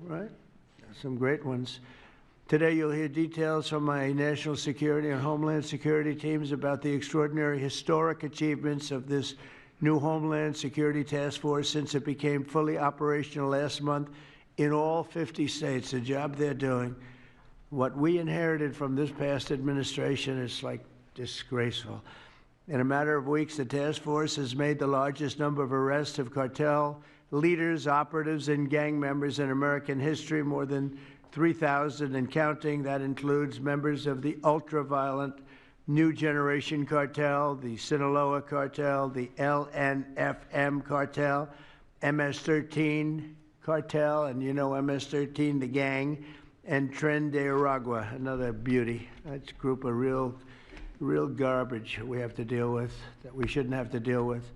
right? Some great ones. Today you'll hear details from my national security and homeland security teams about the extraordinary historic achievements of this new Homeland Security Task Force since it became fully operational last month in all 50 states. The job they're doing. What we inherited from this past administration is like disgraceful. In a matter of weeks, the task force has made the largest number of arrests of cartel leaders, operatives, and gang members in American history, more than 3,000 and counting. That includes members of the ultra-violent New Generation Cartel, the Sinaloa Cartel, the LNFM Cartel, MS-13 Cartel, and you know MS-13, the gang, and Tren de Aragua, another beauty. That's a group of real garbage we have to deal with, that we shouldn't have to deal with.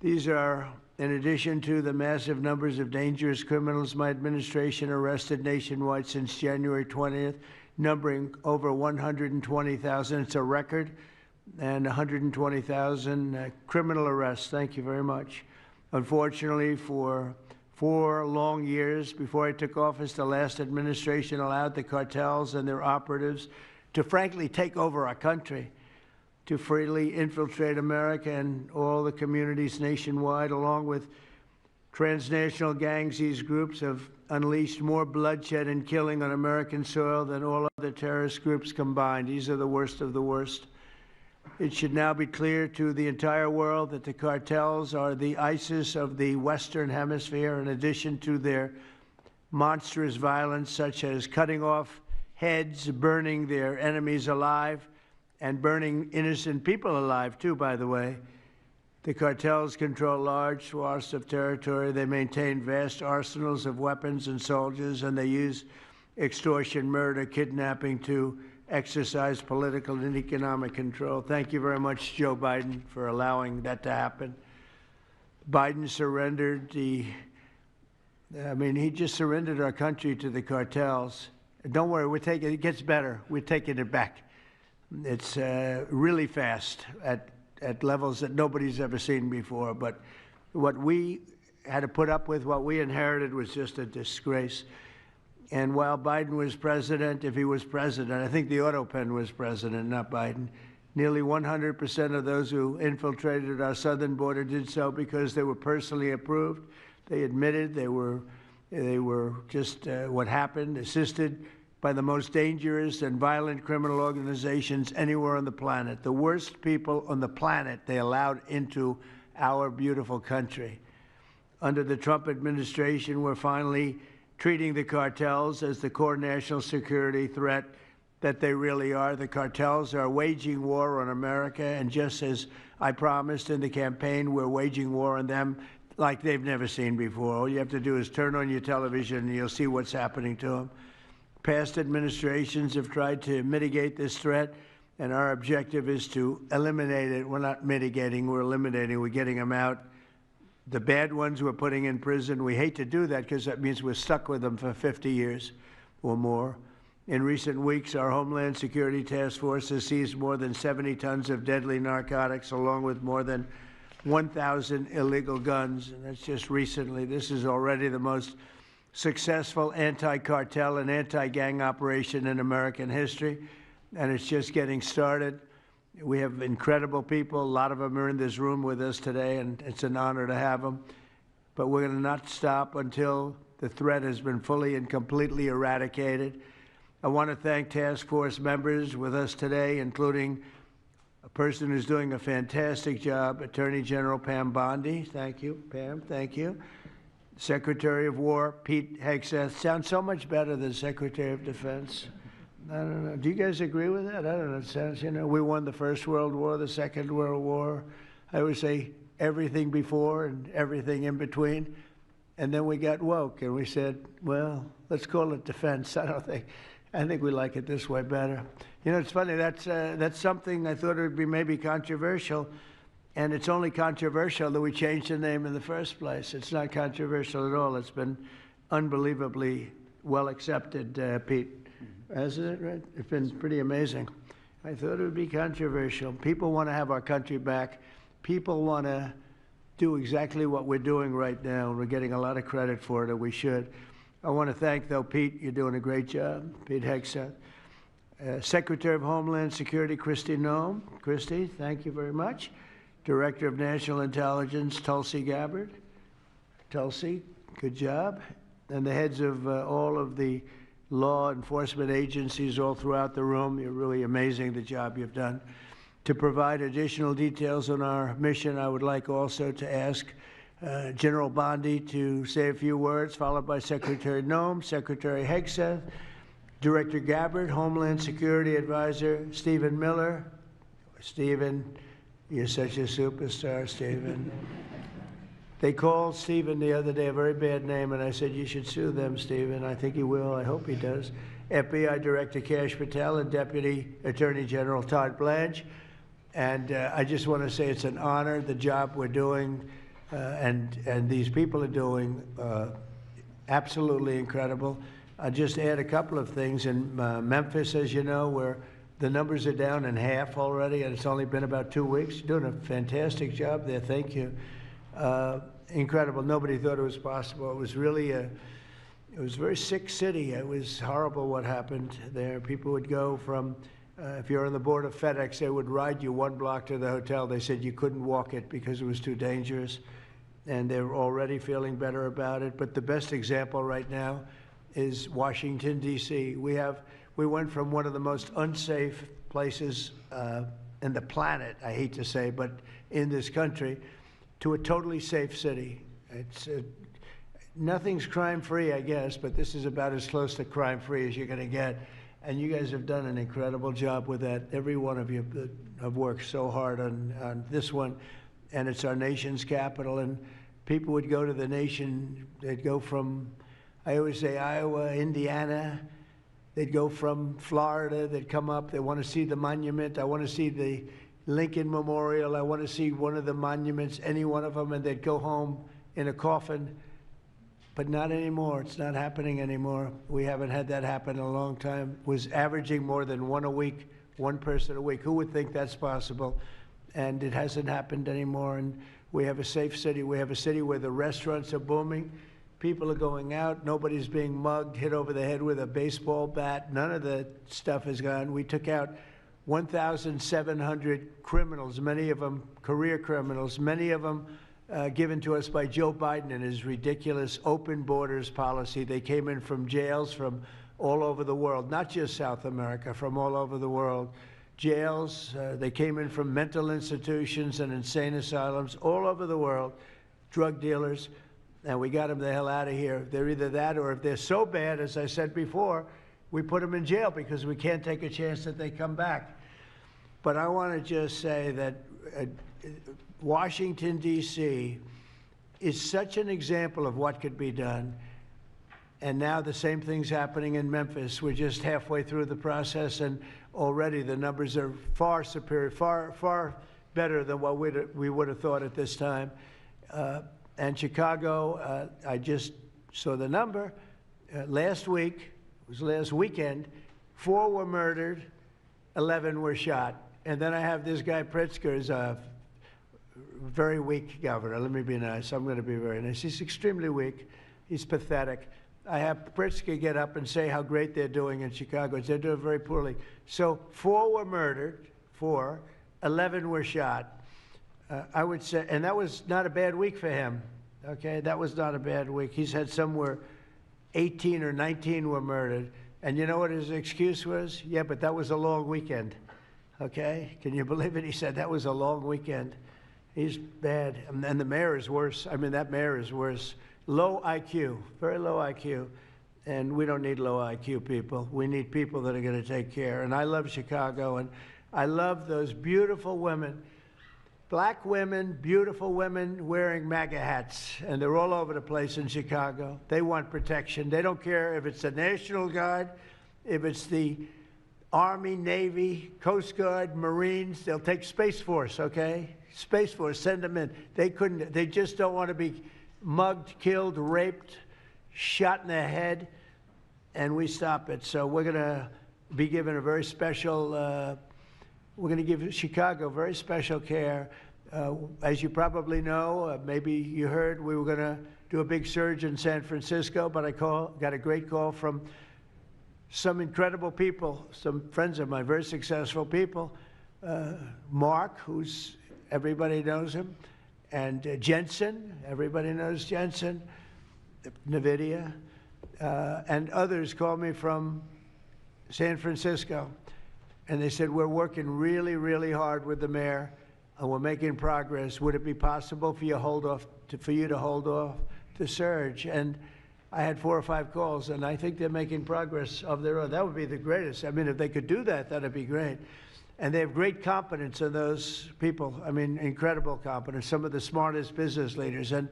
These are, in addition to the massive numbers of dangerous criminals my administration arrested nationwide since January 20th, numbering over 120,000. It's a record, and 120,000 criminal arrests. Thank you very much. Unfortunately, for 4 long years before I took office, the last administration allowed the cartels and their operatives to frankly take over our country, to freely infiltrate America and all the communities nationwide. Along with transnational gangs, these groups have unleashed more bloodshed and killing on American soil than all other terrorist groups combined. These are the worst of the worst. It should now be clear to the entire world that the cartels are the ISIS of the Western Hemisphere, in addition to their monstrous violence, such as cutting off heads, burning their enemies alive, and burning innocent people alive, too, by the way. The cartels control large swaths of territory. They maintain vast arsenals of weapons and soldiers, and they use extortion, murder, kidnapping to exercise political and economic control. Thank you very much, Joe Biden, for allowing that to happen. Biden surrendered he just surrendered our country to the cartels. Don't worry, it gets better. We're taking it back. It's really fast at levels that nobody's ever seen before. But what we had to put up with, what we inherited, was just a disgrace. And while Biden was president, if he was president, I think the autopen was president, not Biden, nearly 100% of those who infiltrated our southern border did so because they were personally approved. They admitted they were just what happened, assisted by the most dangerous and violent criminal organizations anywhere on the planet. The worst people on the planet they allowed into our beautiful country. Under the Trump administration, we're finally treating the cartels as the core national security threat that they really are. The cartels are waging war on America, and just as I promised in the campaign, we're waging war on them like they've never seen before. All you have to do is turn on your television and you'll see what's happening to them. Past administrations have tried to mitigate this threat, and our objective is to eliminate it. We're not mitigating, we're eliminating. We're getting them out. The bad ones we're putting in prison. We hate to do that because that means we're stuck with them for 50 years or more. In recent weeks, our Homeland Security Task Force has seized more than 70 tons of deadly narcotics, along with more than 1,000 illegal guns, and that's just recently. This is already the most successful anti-cartel and anti-gang operation in American history, and it's just getting started. We have incredible people. A lot of them are in this room with us today, and it's an honor to have them. But we're going to not stop until the threat has been fully and completely eradicated. I want to thank task force members with us today, including a person who's doing a fantastic job, Attorney General Pam Bondi. Thank you, Pam. Thank you. Secretary of War Pete Hegseth. Sounds so much better than Secretary of Defense. I don't know. Do you guys agree with that? I don't know. It sounds, we won the First World War, the Second World War. I always say everything before and everything in between. And then we got woke and we said, well, let's call it defense. I think we like it this way better. It's funny. That's something I thought it would be maybe controversial. And it's only controversial that we changed the name in the first place. It's not controversial at all. It's been unbelievably well accepted, Pete. Hasn't it, right? It's been pretty amazing. I thought it would be controversial. People want to have our country back. People want to do exactly what we're doing right now. We're getting a lot of credit for it, and we should. I want to thank, though, Pete. You're doing a great job, Pete Hegseth. Secretary of Homeland Security, Kristi Noem. Kristi, thank you very much. Director of National Intelligence, Tulsi Gabbard. Tulsi, good job. And the heads of all of the law enforcement agencies all throughout the room. You're really amazing, the job you've done. To provide additional details on our mission, I would like also to ask General Bondi to say a few words, followed by Secretary Noem, Secretary Hegseth, Director Gabbard, Homeland Security Advisor Stephen Miller. Stephen, you're such a superstar, Stephen. They called Stephen the other day a very bad name, and I said, you should sue them, Stephen. I think he will. I hope he does. FBI Director Kash Patel and Deputy Attorney General Todd Blanche. And I just want to say it's an honor, the job we're doing, and these people are doing absolutely incredible. I'll just add a couple of things. In Memphis, as you know, where the numbers are down in half already, and it's only been about 2 weeks. You're doing a fantastic job there. Thank you. Incredible. Nobody thought it was possible. It was really it was a very sick city. It was horrible what happened there. People would go from, if you're on the board of FedEx, they would ride you 1 block to the hotel. They said you couldn't walk it because it was too dangerous. And they're already feeling better about it. But the best example right now is Washington, D.C. We went from one of the most unsafe places in the planet, I hate to say, but in this country, to a totally safe city. It's nothing's crime-free, I guess, but this is about as close to crime-free as you're going to get. And you guys have done an incredible job with that. Every one of you have worked so hard on this one, and it's our nation's capital. And people would go to the nation. They'd go from, I always say, Iowa, Indiana. They'd go from Florida. They'd come up. They want to see the monument. I want to see the Lincoln Memorial. I want to see one of the monuments, any one of them, and they'd go home in a coffin. But not anymore. It's not happening anymore. We haven't had that happen in a long time. It was averaging more than one a week, one person a week. Who would think that's possible? And it hasn't happened anymore. And we have a safe city. We have a city where the restaurants are booming. People are going out. Nobody's being mugged, hit over the head with a baseball bat. None of the stuff is gone. We took out 1,700 criminals, many of them career criminals, many of them given to us by Joe Biden and his ridiculous open borders policy. They came in from jails from all over the world, not just South America, from all over the world. Jails, they came in from mental institutions and insane asylums all over the world, drug dealers, and we got them the hell out of here. They're either that, or if they're so bad, as I said before, we put them in jail because we can't take a chance that they come back. But I want to just say that Washington, D.C. is such an example of what could be done. And now the same thing's happening in Memphis. We're just halfway through the process, and already the numbers are far superior, far better than what we would have thought at this time. And Chicago, I just saw the number. Last week, it was last weekend, 4 were murdered, 11 were shot. And then I have this guy Pritzker, is a very weak governor. Let me be nice. I'm going to be very nice. He's extremely weak. He's pathetic. I have Pritzker get up and say how great they're doing in Chicago. They're doing very poorly. So 4 were murdered, 11 were shot. I would say, and that was not a bad week for him. Okay, that was not a bad week. He's had somewhere 18 or 19 were murdered. And you know what his excuse was? Yeah, but that was a long weekend. Okay, can you believe it? He said that was a long weekend. He's bad. And the mayor is worse. I mean, that mayor is worse. Low IQ, very low IQ. And we don't need low IQ people. We need people that are going to take care. And I love Chicago, and I love those beautiful women, black women, beautiful women wearing MAGA hats. And they're all over the place in Chicago. They want protection. They don't care if it's the National Guard, if it's the Army, Navy, Coast Guard, Marines. They'll take Space Force, okay? Space Force, send them in. They just don't want to be mugged, killed, raped, shot in the head, and we stop it. So we're going to be given a very special, we're going to give Chicago very special care. As you probably know, maybe you heard, we were going to do a big surge in San Francisco, but I got a great call from some incredible people, some friends of mine, very successful people. Mark, everybody knows him, and Jensen, everybody knows Jensen, NVIDIA, and others called me from San Francisco, and they said, we're working really, really hard with the mayor, and we're making progress. Would it be possible for you to hold off the surge? And I had 4 or 5 calls, and I think they're making progress of their own. That would be the greatest. I mean, if they could do that, that'd be great. And they have great competence in those people. I mean, incredible competence, some of the smartest business leaders. And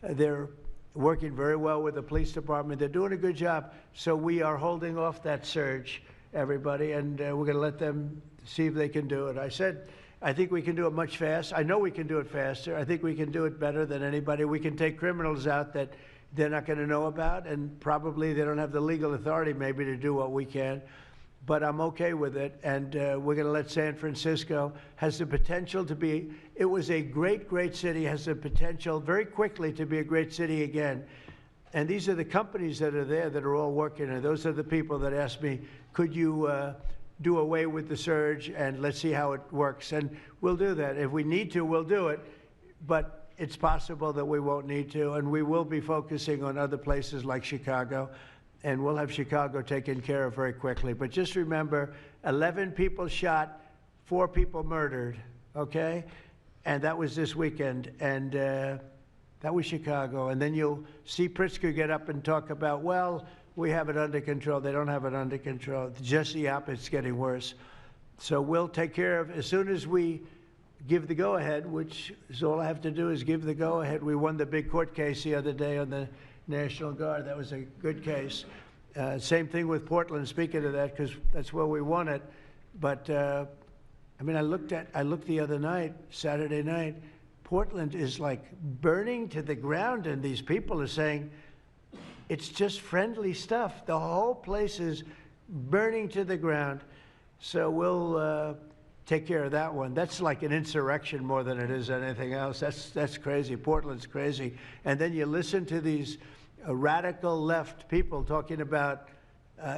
they're working very well with the police department. They're doing a good job. So we are holding off that surge, everybody, and we're going to let them see if they can do it. I said, I think we can do it much faster. I know we can do it faster. I think we can do it better than anybody. We can take criminals out that they're not going to know about, and probably they don't have the legal authority maybe to do what we can. But I'm okay with it, and we're going to let San Francisco, has the potential to be, it was a great, great city, has the potential very quickly to be a great city again. And these are the companies that are there that are all working, and those are the people that asked me, could you do away with the surge, and let's see how it works. And we'll do that. If we need to, we'll do it. But it's possible that we won't need to, and we will be focusing on other places like Chicago, and we'll have Chicago taken care of very quickly. But just remember, 11 people shot, 4 people murdered, okay? And that was this weekend, and that was Chicago. And then you'll see Pritzker get up and talk about, well, we have it under control. They don't have it under control. Just the opposite, it's getting worse. So we'll take care of, as soon as we give the go-ahead, which is all I have to do is give the go-ahead. We won the big court case the other day on the National Guard. That was a good case. Same thing with Portland, speaking of that, because that's where we won it. But, I mean, I looked the other night, Saturday night, Portland is like burning to the ground, and these people are saying, it's just friendly stuff. The whole place is burning to the ground. So we'll take care of that one. That's like an insurrection more than it is anything else. That's crazy. Portland's crazy. And then you listen to these radical left people talking about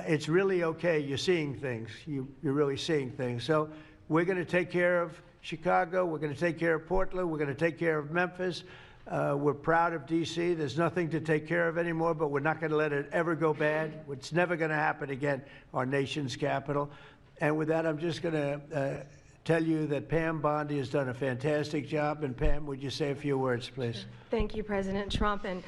it's really okay. You're seeing things. You're really seeing things. So we're going to take care of Chicago. We're going to take care of Portland. We're going to take care of Memphis. We're proud of D.C. There's nothing to take care of anymore, but we're not going to let it ever go bad. It's never going to happen again, our nation's capital. And with that, I'm just going to tell you that Pam Bondi has done a fantastic job. And Pam, would you say a few words, please? Thank you, President Trump, and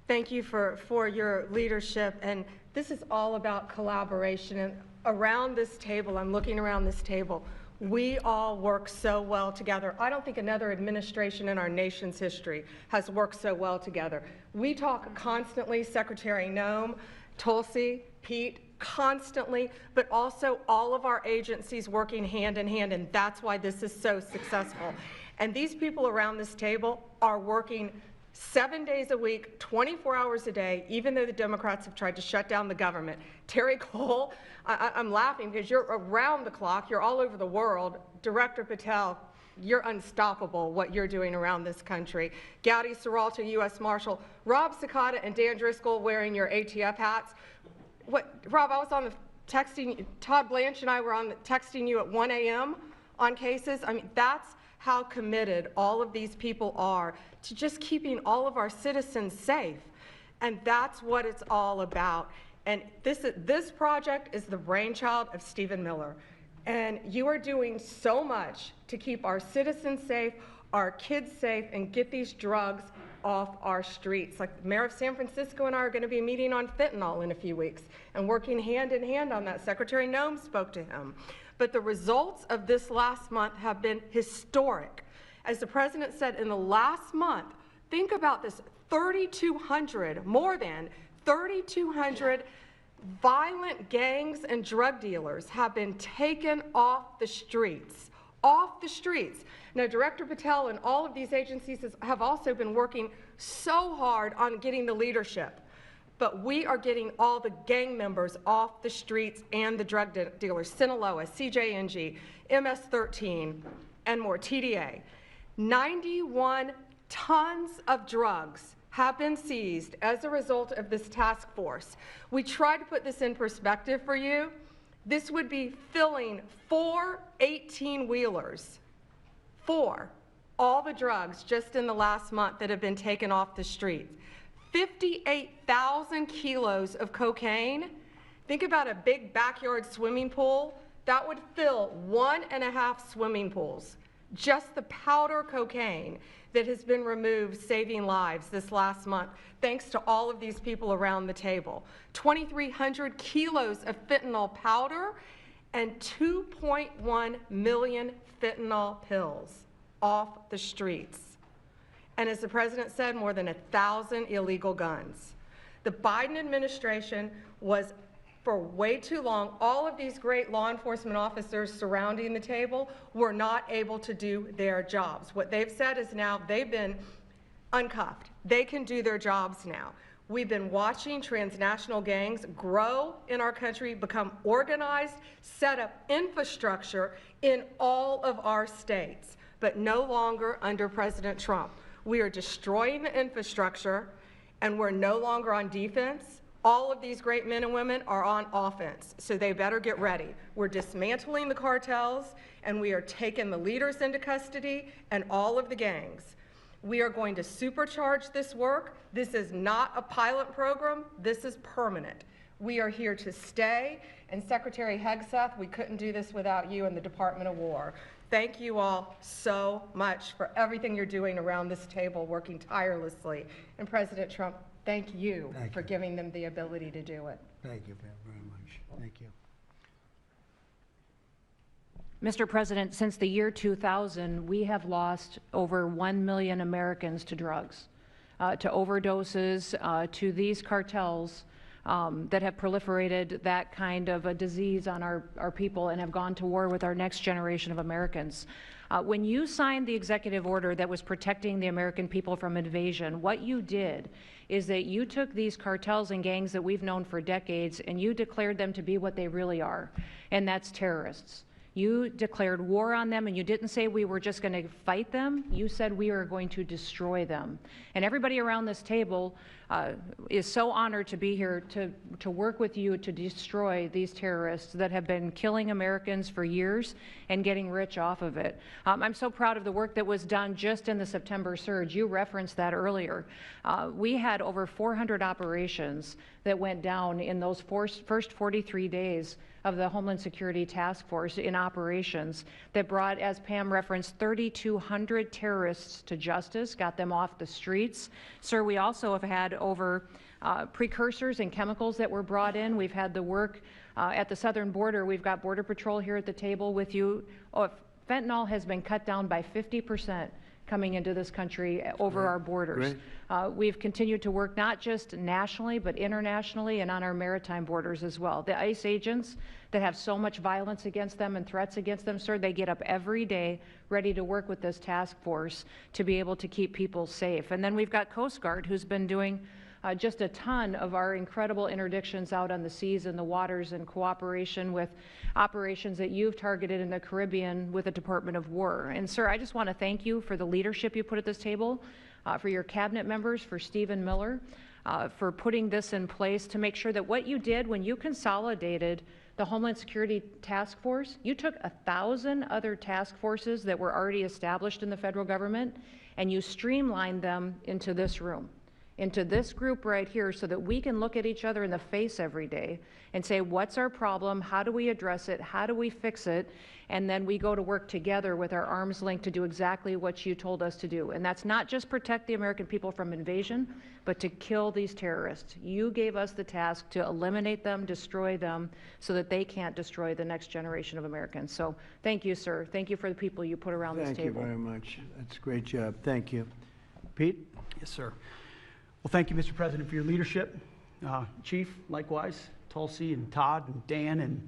thank you for your leadership. And this is all about collaboration. And around this table, I'm looking around this table, we all work so well together. I don't think another administration in our nation's history has worked so well together. We talk constantly, Secretary Noem, Tulsi, Pete, constantly, but also all of our agencies working hand in hand, and that's why this is so successful. And these people around this table are working 7 days a week, 24 hours a day, even though the Democrats have tried to shut down the government. Terry Cole, I'm laughing because you're around the clock, you're all over the world. Director Patel, you're unstoppable, what you're doing around this country. Gowdy Serralta, U.S. Marshal, Rob Sakata and Dan Driscoll wearing your ATF hats. Rob, I was on the texting, Todd Blanche and I were on the texting you at 1 a.m. on cases. I mean, that's how committed all of these people are to just keeping all of our citizens safe. And that's what it's all about. And this project is the brainchild of Stephen Miller. And you are doing so much to keep our citizens safe, our kids safe, and get these drugs off our streets. Like the mayor of San Francisco and I are going to be meeting on fentanyl in a few weeks and working hand in hand on that. Secretary Noem spoke to him. But the results of this last month have been historic. As the president said, in the last month, think about this, 3,200, more than 3,200 violent gangs and drug dealers have been taken off the streets. Off the streets. Now, Director Patel and all of these agencies have also been working so hard on getting the leadership. But we are getting all the gang members off the streets and the drug dealers, Sinaloa, CJNG, MS-13, and more, TDA. 91 tons of drugs have been seized as a result of this task force. We try to put this in perspective for you. This would be filling 4 18-wheelers, 4, all the drugs just in the last month that have been taken off the streets. 58,000 kilos of cocaine. Think about a big backyard swimming pool. That would fill 1.5 swimming pools. Just the powder cocaine that has been removed, saving lives this last month, thanks to all of these people around the table. 2,300 kilos of fentanyl powder and 2.1 million fentanyl pills off the streets. And as the president said, more than 1,000 illegal guns. The Biden administration was, for way too long, all of these great law enforcement officers surrounding the table were not able to do their jobs. What they've said is now they've been uncuffed. They can do their jobs now. We've been watching transnational gangs grow in our country, become organized, set up infrastructure in all of our states, but no longer under President Trump. We are destroying the infrastructure, and we're no longer on defense. All of these great men and women are on offense, so they better get ready. We're dismantling the cartels, and we are taking the leaders into custody and all of the gangs. We are going to supercharge this work. This is not a pilot program. This is permanent. We are here to stay, and Secretary Hegseth, we couldn't do this without you and the Department of War. Thank you all so much for everything you're doing around this table, working tirelessly. And President Trump, thank you for giving them the ability to do it. Thank you very much. Thank you. Mr. President, since the year 2000, we have lost over 1 million Americans to drugs, to overdoses, to these cartels that have proliferated that kind of a disease on our people and have gone to war with our next generation of Americans. When you signed the executive order that was protecting the American people from invasion, what you did is that you took these cartels and gangs that we've known for decades and you declared them to be what they really are, and that's terrorists. You declared war on them, and you didn't say we were just going to fight them. You said we are going to destroy them. And everybody around this table is so honored to be here to work with you to destroy these terrorists that have been killing Americans for years and getting rich off of it. I'm so proud of the work that was done just in the September surge. You referenced that earlier. We had over 400 operations that went down in those first 43 days of the Homeland Security Task Force in operations that brought, as Pam referenced, 3,200 terrorists to justice, got them off the streets. Sir, we also have had over precursors and chemicals that were brought in. We've had the work at the southern border. We've got Border Patrol here at the table with you. Fentanyl has been cut down by 50% coming into this country over our borders. We've continued to work not just nationally, but internationally and on our maritime borders as well. The ICE agents that have so much violence against them and threats against them, sir, they get up every day ready to work with this task force to be able to keep people safe. And then we've got Coast Guard, who's been doing just a ton of our incredible interdictions out on the seas and the waters in cooperation with operations that you've targeted in the Caribbean with the Department of War. And sir, I just want to thank you for the leadership you put at this table, for your cabinet members, for Stephen Miller, for putting this in place to make sure that what you did when you consolidated the Homeland Security Task Force, you took 1,000 other task forces that were already established in the federal government and you streamlined them into this room, into this group right here, so that we can look at each other in the face every day and say, what's our problem? How do we address it? How do we fix it? And then we go to work together with our arms linked to do exactly what you told us to do. And that's not just protect the American people from invasion, but to kill these terrorists. You gave us the task to eliminate them, destroy them, so that they can't destroy the next generation of Americans. So thank you, sir. Thank you for the people you put around this table. Thank you very much. That's a great job. Thank you. Pete? Yes, sir. Well, thank you, Mr. President, for your leadership. Chief, likewise, Tulsi and Todd and Dan and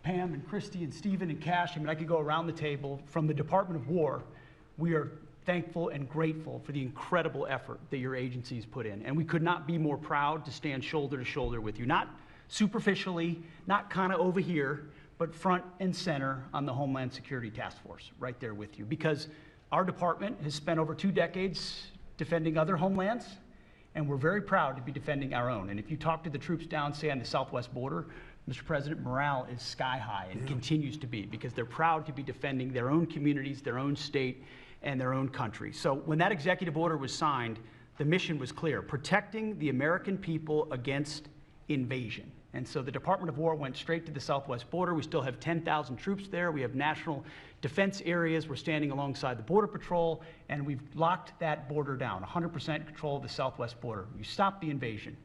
Pam and Christy and Stephen and Cash. I mean, I could go around the table. From the Department of War, we are thankful and grateful for the incredible effort that your agencies put in. And we could not be more proud to stand shoulder to shoulder with you, not superficially, not kind of over here, but front and center on the Homeland Security Task Force, right there with you. Because our department has spent over 2 decades defending other homelands, And we're very proud to be defending our own. And if you talk to the troops down, say, on the southwest border, Mr. President, morale is sky high and continues to be, because they're proud to be defending their own communities, their own state, and their own country. So when that executive order was signed, the mission was clear: protecting the American people against invasion. And so the Department of War went straight to the southwest border. We still have 10,000 troops there. We have national defense areas. We're standing alongside the Border Patrol, and we've locked that border down, 100% control of the southwest border. You stop the invasion.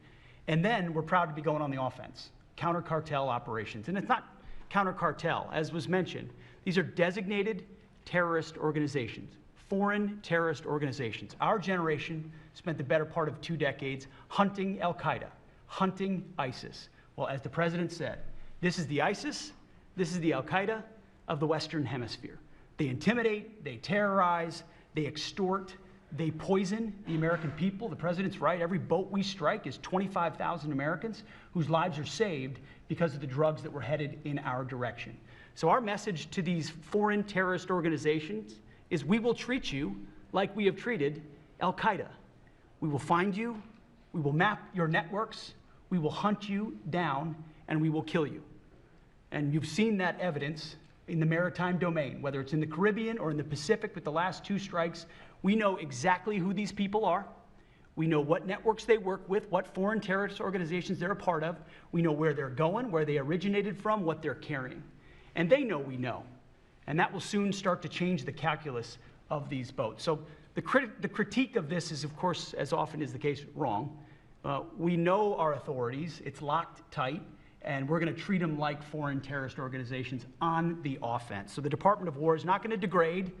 And then we're proud to be going on the offense, counter-cartel operations. And it's not counter-cartel, as was mentioned. These are designated terrorist organizations, foreign terrorist organizations. Our generation spent the better part of 2 decades hunting Al-Qaeda, hunting ISIS. Well, as the president said, this is the ISIS, this is the Al-Qaeda of the Western Hemisphere. They intimidate, they terrorize, they extort, they poison the American people. The president's right. Every boat we strike is 25,000 Americans whose lives are saved because of the drugs that were headed in our direction. So our message to these foreign terrorist organizations is: we will treat you like we have treated Al-Qaeda. We will find you, we will map your networks, we will hunt you down, and we will kill you. And you've seen that evidence in the maritime domain, whether it's in the Caribbean or in the Pacific with the last 2 strikes. We know exactly who these people are. We know what networks they work with, what foreign terrorist organizations they're a part of. We know where they're going, where they originated from, what they're carrying. And they know we know. And that will soon start to change the calculus of these boats. So the critique of this is, of course, as often is the case, wrong. We know our authorities. It's locked tight. And we're going to treat them like foreign terrorist organizations on the offense. So the Department of War is not going to degrade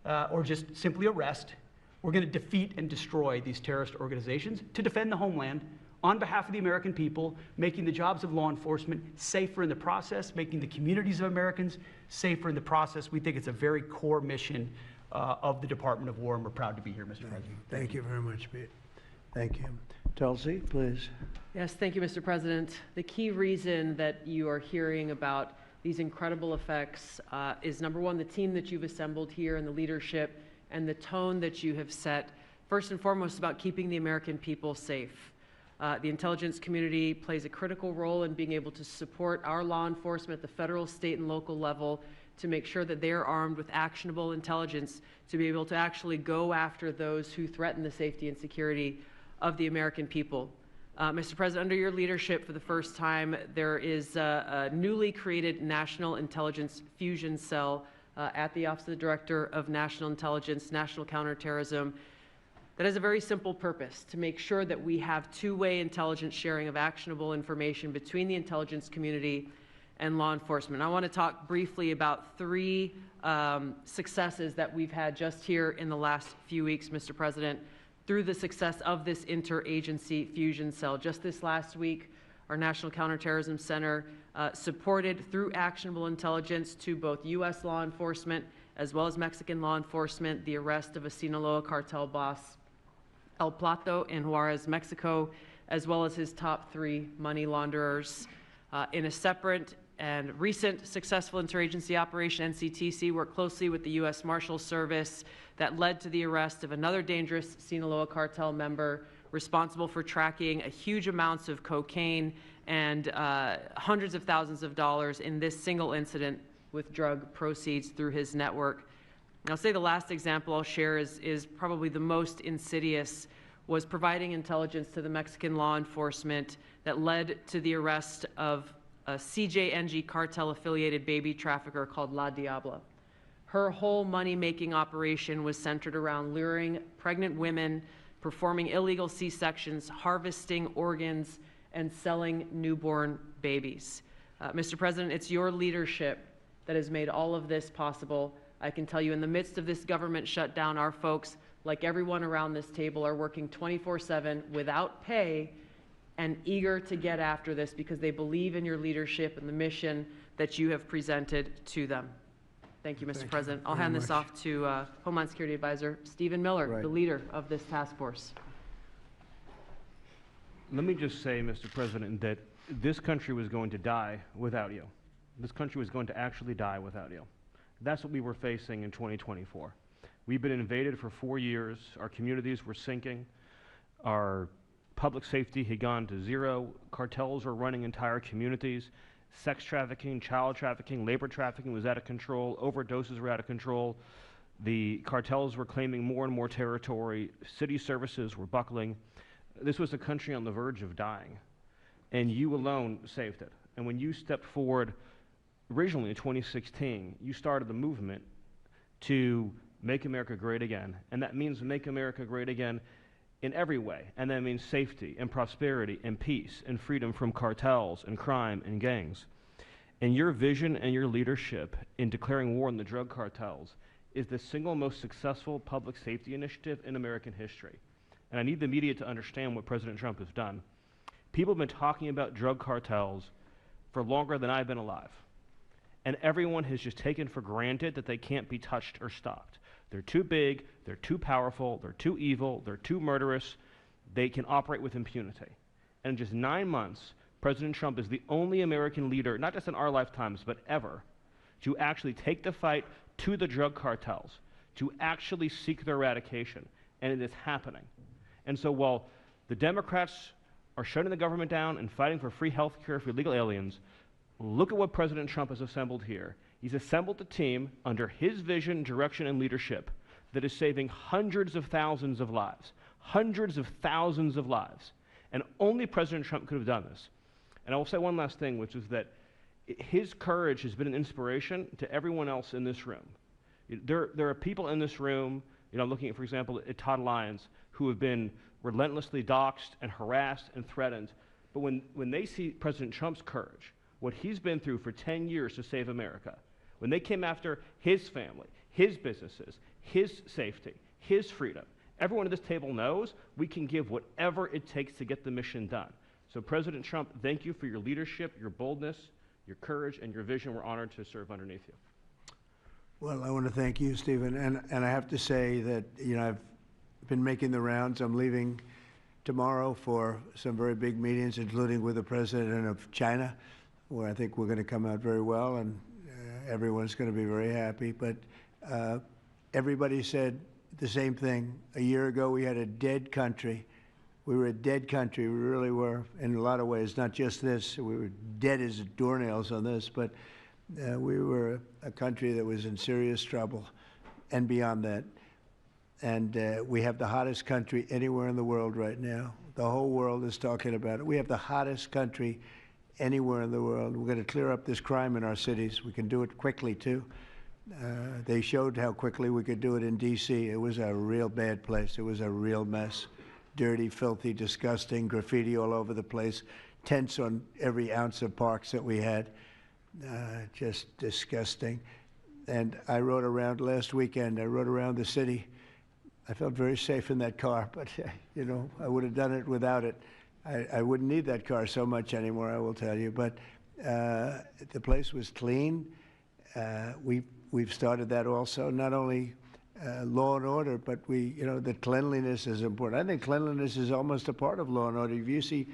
or just simply arrest. We're going to defeat and destroy these terrorist organizations to defend the homeland on behalf of the American people, making the jobs of law enforcement safer in the process, making the communities of Americans safer in the process. We think it's a very core mission of the Department of War, and we're proud to be here, Mr. President. Thank you very much, Pete. Thank you. Tulsi, please. Yes, thank you, Mr. President. The key reason that you are hearing about these incredible effects is, number one, the team that you've assembled here and the leadership and the tone that you have set, first and foremost, about keeping the American people safe. The intelligence community plays a critical role in being able to support our law enforcement at the federal, state, and local level to make sure that they are armed with actionable intelligence to be able to actually go after those who threaten the safety and security of the American people. Mr. President, under your leadership, for the first time, there is a newly created National Intelligence Fusion Cell at the Office of the Director of National Intelligence, National Counterterrorism, that has a very simple purpose: to make sure that we have two-way intelligence sharing of actionable information between the intelligence community and law enforcement. I want to talk briefly about 3 successes that we've had just here in the last few weeks, Mr. President, through the success of this interagency fusion cell. Just this last week, our National Counterterrorism Center supported, through actionable intelligence to both U.S. law enforcement as well as Mexican law enforcement, the arrest of a Sinaloa cartel boss, El Plato, in Juarez, Mexico, as well as his top 3 money launderers. In a separate and recent successful interagency operation, NCTC worked closely with the U.S. Marshals Service that led to the arrest of another dangerous Sinaloa cartel member responsible for tracking a huge amounts of cocaine and hundreds of thousands of dollars in this single incident with drug proceeds through his network. And I'll say the last example I'll share is probably the most insidious, was providing intelligence to the Mexican law enforcement that led to the arrest of a CJNG cartel-affiliated baby trafficker called La Diabla. Her whole money-making operation was centered around luring pregnant women, performing illegal C-sections, harvesting organs, and selling newborn babies. Mr. President, it's your leadership that has made all of this possible. I can tell you, in the midst of this government shutdown, our folks, like everyone around this table, are working 24/7 without pay and eager to get after this because they believe in your leadership and the mission that you have presented to them. Thank you, Mr. President. I'll hand this off to Homeland Security Advisor Stephen Miller, the leader of this task force. Let me just say, Mr. President, that this country was going to die without you. This country was going to actually die without you. That's what we were facing in 2024. We've been invaded for 4 years. Our communities were sinking. Our public safety had gone to zero. Cartels were running entire communities. Sex trafficking, child trafficking, labor trafficking was out of control. Overdoses were out of control. The cartels were claiming more and more territory. City services were buckling. This was a country on the verge of dying, and you alone saved it. And when you stepped forward originally in 2016, you started the movement to make America great again. And that means make America great again in every way. And that means safety and prosperity and peace and freedom from cartels and crime and gangs. And your vision and your leadership in declaring war on the drug cartels is the single most successful public safety initiative in American history. And I need the media to understand what President Trump has done. People have been talking about drug cartels for longer than I've been alive. And everyone has just taken for granted that they can't be touched or stopped. They're too big, they're too powerful, they're too evil, they're too murderous. They can operate with impunity. And in just 9 months, President Trump is the only American leader, not just in our lifetimes, but ever, to actually take the fight to the drug cartels, to actually seek their eradication. And it is happening. And so while the Democrats are shutting the government down and fighting for free health care for illegal aliens, look at what President Trump has assembled here. He's assembled a team under his vision, direction, and leadership that is saving hundreds of thousands of lives. Hundreds of thousands of lives. And only President Trump could have done this. And I will say one last thing, which is that his courage has been an inspiration to everyone else in this room. There are people in this room, looking at, for example, at Todd Lyons, who have been relentlessly doxxed and harassed and threatened. But when they see President Trump's courage, what he's been through for 10 years to save America, when they came after his family, his businesses, his safety, his freedom, everyone at this table knows we can give whatever it takes to get the mission done. So President Trump, thank you for your leadership, your boldness, your courage, and your vision. We're honored to serve underneath you. Well, I want to thank you, Stephen. And I have to say that, I've been making the rounds. I'm leaving tomorrow for some very big meetings, including with the president of China, where I think we're going to come out very well, and everyone's going to be very happy. But everybody said the same thing. A year ago, we had a dead country. We were a dead country. We really were, in a lot of ways, not just this. We were dead as doornails on this, but we were a country that was in serious trouble and beyond that. And we have the hottest country anywhere in the world right now. The whole world is talking about it. We have the hottest country anywhere in the world. We're going to clear up this crime in our cities. We can do it quickly, too. They showed how quickly we could do it in D.C. It was a real bad place. It was a real mess. Dirty, filthy, disgusting, graffiti all over the place, tents on every ounce of parks that we had. Just disgusting. And I rode around last weekend. I rode around the city. I felt very safe in that car, but, I would have done it without it. I wouldn't need that car so much anymore, I will tell you. But the place was clean. We've started that also, not only law and order, but the cleanliness is important. I think cleanliness is almost a part of law and order. If you see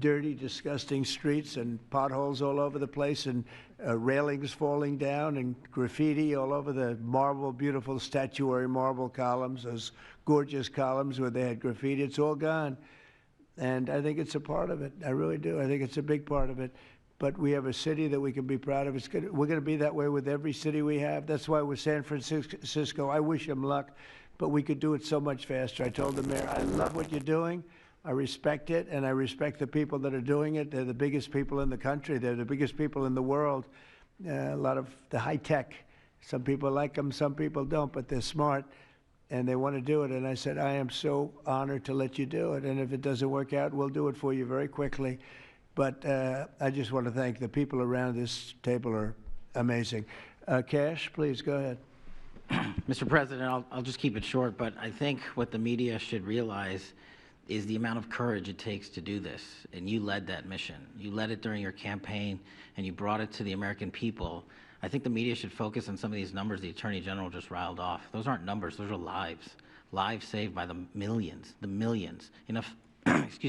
dirty, disgusting streets and potholes all over the place and railings falling down and graffiti all over the marble, beautiful statuary marble columns, those gorgeous columns where they had graffiti, it's all gone. And I think it's a part of it. I really do. I think it's a big part of it. But we have a city that we can be proud of. We're going to be that way with every city we have. That's why with San Francisco, I wish them luck, but we could do it so much faster. I told the mayor, I love what you're doing. I respect it, and I respect the people that are doing it. They're the biggest people in the country. They're the biggest people in the world. A lot of the high tech. Some people like them, some people don't, but they're smart, and they want to do it. And I said, I am so honored to let you do it. And if it doesn't work out, we'll do it for you very quickly. But I just want to thank the people around this table are amazing. Cash, please go ahead. Mr. President, I'll just keep it short, but I think what the media should realize is the amount of courage it takes to do this. And you led that mission. You led it during your campaign, and you brought it to the American people. I think the media should focus on some of these numbers the Attorney General just riled off. Those aren't numbers, those are lives. Lives saved by the millions, Enough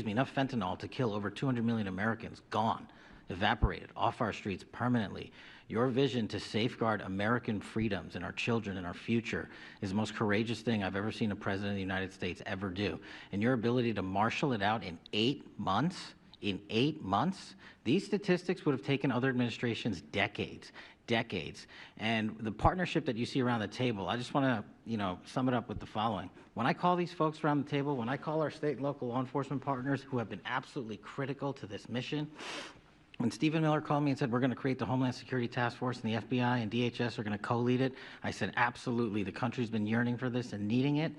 enough fentanyl to kill over 200 million Americans, gone. evaporated off our streets permanently. Your vision to safeguard American freedoms and our children and our future is the most courageous thing I've ever seen a president of the United States ever do. And your ability to marshal it out in 8 months, these statistics would have taken other administrations decades. And the partnership that you see around the table, I just want to, sum it up with the following. When I call these folks around the table, when I call our state and local law enforcement partners who have been absolutely critical to this mission, when Stephen Miller called me and said, we're going to create the Homeland Security Task Force and the FBI and DHS are going to co-lead it, I said, absolutely. The country's been yearning for this and needing it.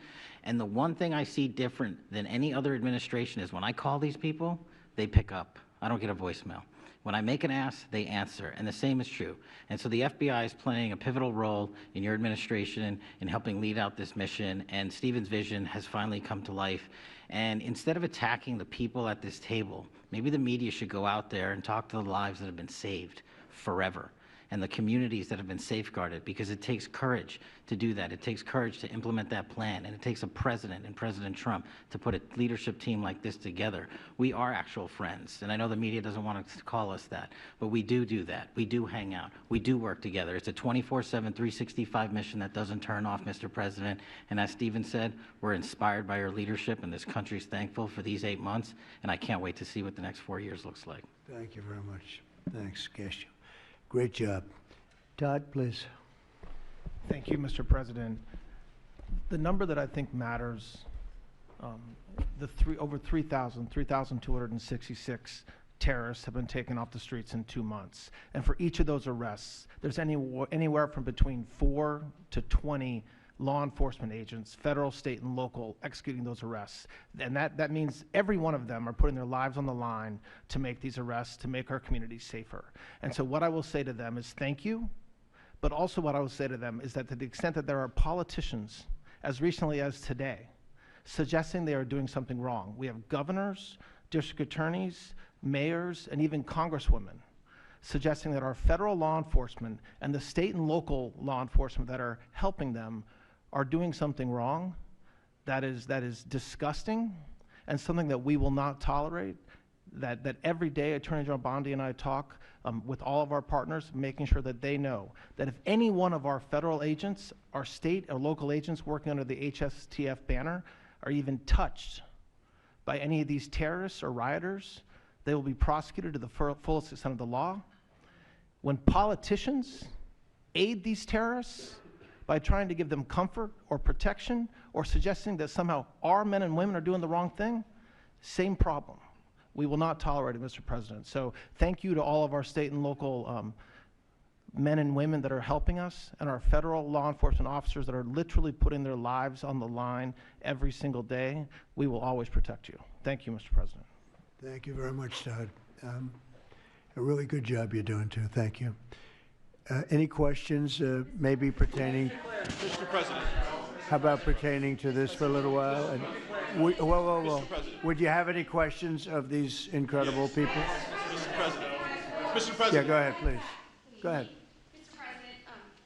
And the one thing I see different than any other administration is when I call these people, they pick up. I don't get a voicemail. When I make an ask, they answer, and the same is true. And so the FBI is playing a pivotal role in your administration in helping lead out this mission, and Stephen's vision has finally come to life. And instead of attacking the people at this table, maybe the media should go out there and talk to the lives that have been saved forever and the communities that have been safeguarded, because it takes courage to do that. It takes courage to implement that plan, and it takes a president and President Trump to put a leadership team like this together. We are actual friends, and I know the media doesn't want to call us that, but we do that. We do hang out. We do work together. It's a 24/7, 365 mission that doesn't turn off, Mr. President, and as Stephen said, we're inspired by your leadership, and this country's thankful for these 8 months, and I can't wait to see what the next 4 years looks like. Thank you very much. Thanks, Cash. Great job. Todd, please. Thank you, Mr. President. The number that I think matters, over 3,266 terrorists have been taken off the streets in 2 months. And for each of those arrests, there's anywhere from between 4 to 20 law enforcement agents, federal, state, and local, executing those arrests. And that means every one of them are putting their lives on the line to make these arrests, to make our communities safer. And so what I will say to them is thank you, but also what I will say to them is that to the extent that there are politicians, as recently as today, suggesting they are doing something wrong. We have governors, district attorneys, mayors, and even congresswomen suggesting that our federal law enforcement and the state and local law enforcement that are helping them are doing something wrong. That is disgusting and something that we will not tolerate. That every day Attorney General Bondi and I talk with all of our partners, making sure that they know that if any one of our federal agents, our state or local agents working under the HSTF banner are even touched by any of these terrorists or rioters, they will be prosecuted to the fullest extent of the law. When politicians aid these terrorists by trying to give them comfort or protection or suggesting that somehow our men and women are doing the wrong thing, same problem. We will not tolerate it, Mr. President. So thank you to all of our state and local men and women that are helping us, and our federal law enforcement officers that are literally putting their lives on the line every single day. We will always protect you. Thank you, Mr. President. Thank you very much, Todd. A really good job you're doing, too. Thank you. Any questions, maybe pertaining? Mr. President. How about pertaining to this for a little while? And whoa. Would you have any questions of these incredible people? Mr. President. Mr. President. Yeah, go ahead, please. Go ahead. Mr. President,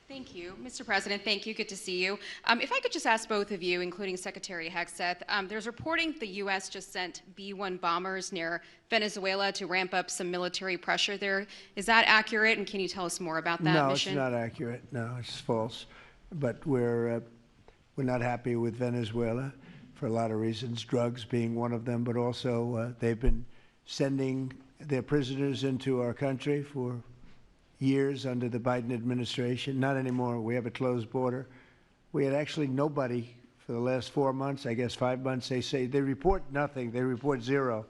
thank you. Mr. President, thank you. Good to see you. If I could just ask both of you, including Secretary Hegseth, there's reporting the U.S. just sent B-1 bombers near Venezuela to ramp up some military pressure there. Is that accurate, and can you tell us more about that mission? No, it's not accurate. No, it's false. But we're not happy with Venezuela for a lot of reasons, drugs being one of them, but also they've been sending their prisoners into our country for years under the Biden administration. Not anymore. We have a closed border. We had actually nobody for the last 4 months, I guess 5 months. They report nothing. They report zero.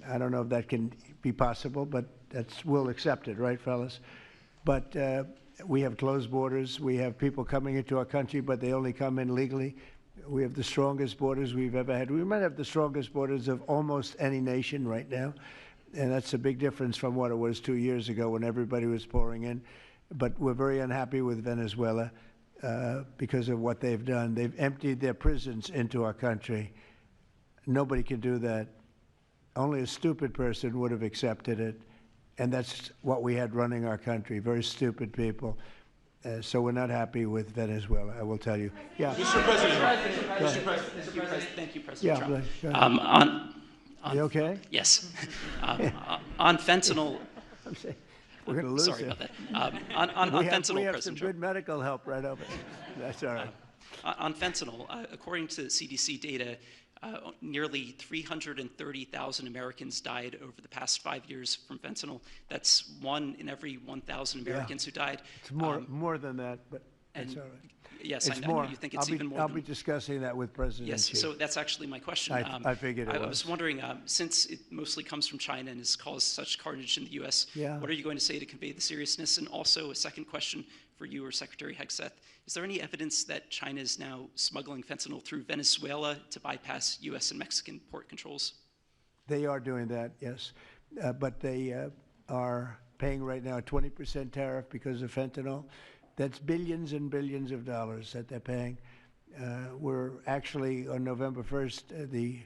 I don't know if that can be possible, but we'll accept it, right, fellas? But we have closed borders. We have people coming into our country, but they only come in legally. We have the strongest borders we've ever had. We might have the strongest borders of almost any nation right now, and that's a big difference from what it was 2 years ago when everybody was pouring in. But we're very unhappy with Venezuela because of what they've done. They've emptied their prisons into our country. Nobody can do that. Only a stupid person would have accepted it. And that's what we had running our country, very stupid people. So we're not happy with Venezuela, I will tell you. Yeah. Mr. President. Thank you, President Trump. Bless, on you okay? Yes. On fentanyl, I'm saying we're going to lose Sorry him. about that. On We fentanyl, have some President Trump. good medical help right over there. That's all right. On fentanyl, according to CDC data, nearly 330,000 Americans died over the past 5 years from fentanyl. That's 1 in every 1,000 Americans who died. It's more than that, but that's all right. Yes, It's I more. know you think it's I'll even more. I'll be discussing that with President Yes, Xi. so that's actually my question. I figured it I was. was wondering, since it mostly comes from China and has caused such carnage in the U.S., Yeah. what are you going to say to convey the seriousness? And also a second question for you or Secretary Hegseth. Is there any evidence that China is now smuggling fentanyl through Venezuela to bypass U.S. and Mexican port controls? They are doing that, yes. But they are paying right now a 20% tariff because of fentanyl. That's billions and billions of dollars that they're paying. We're actually, on November 1st, the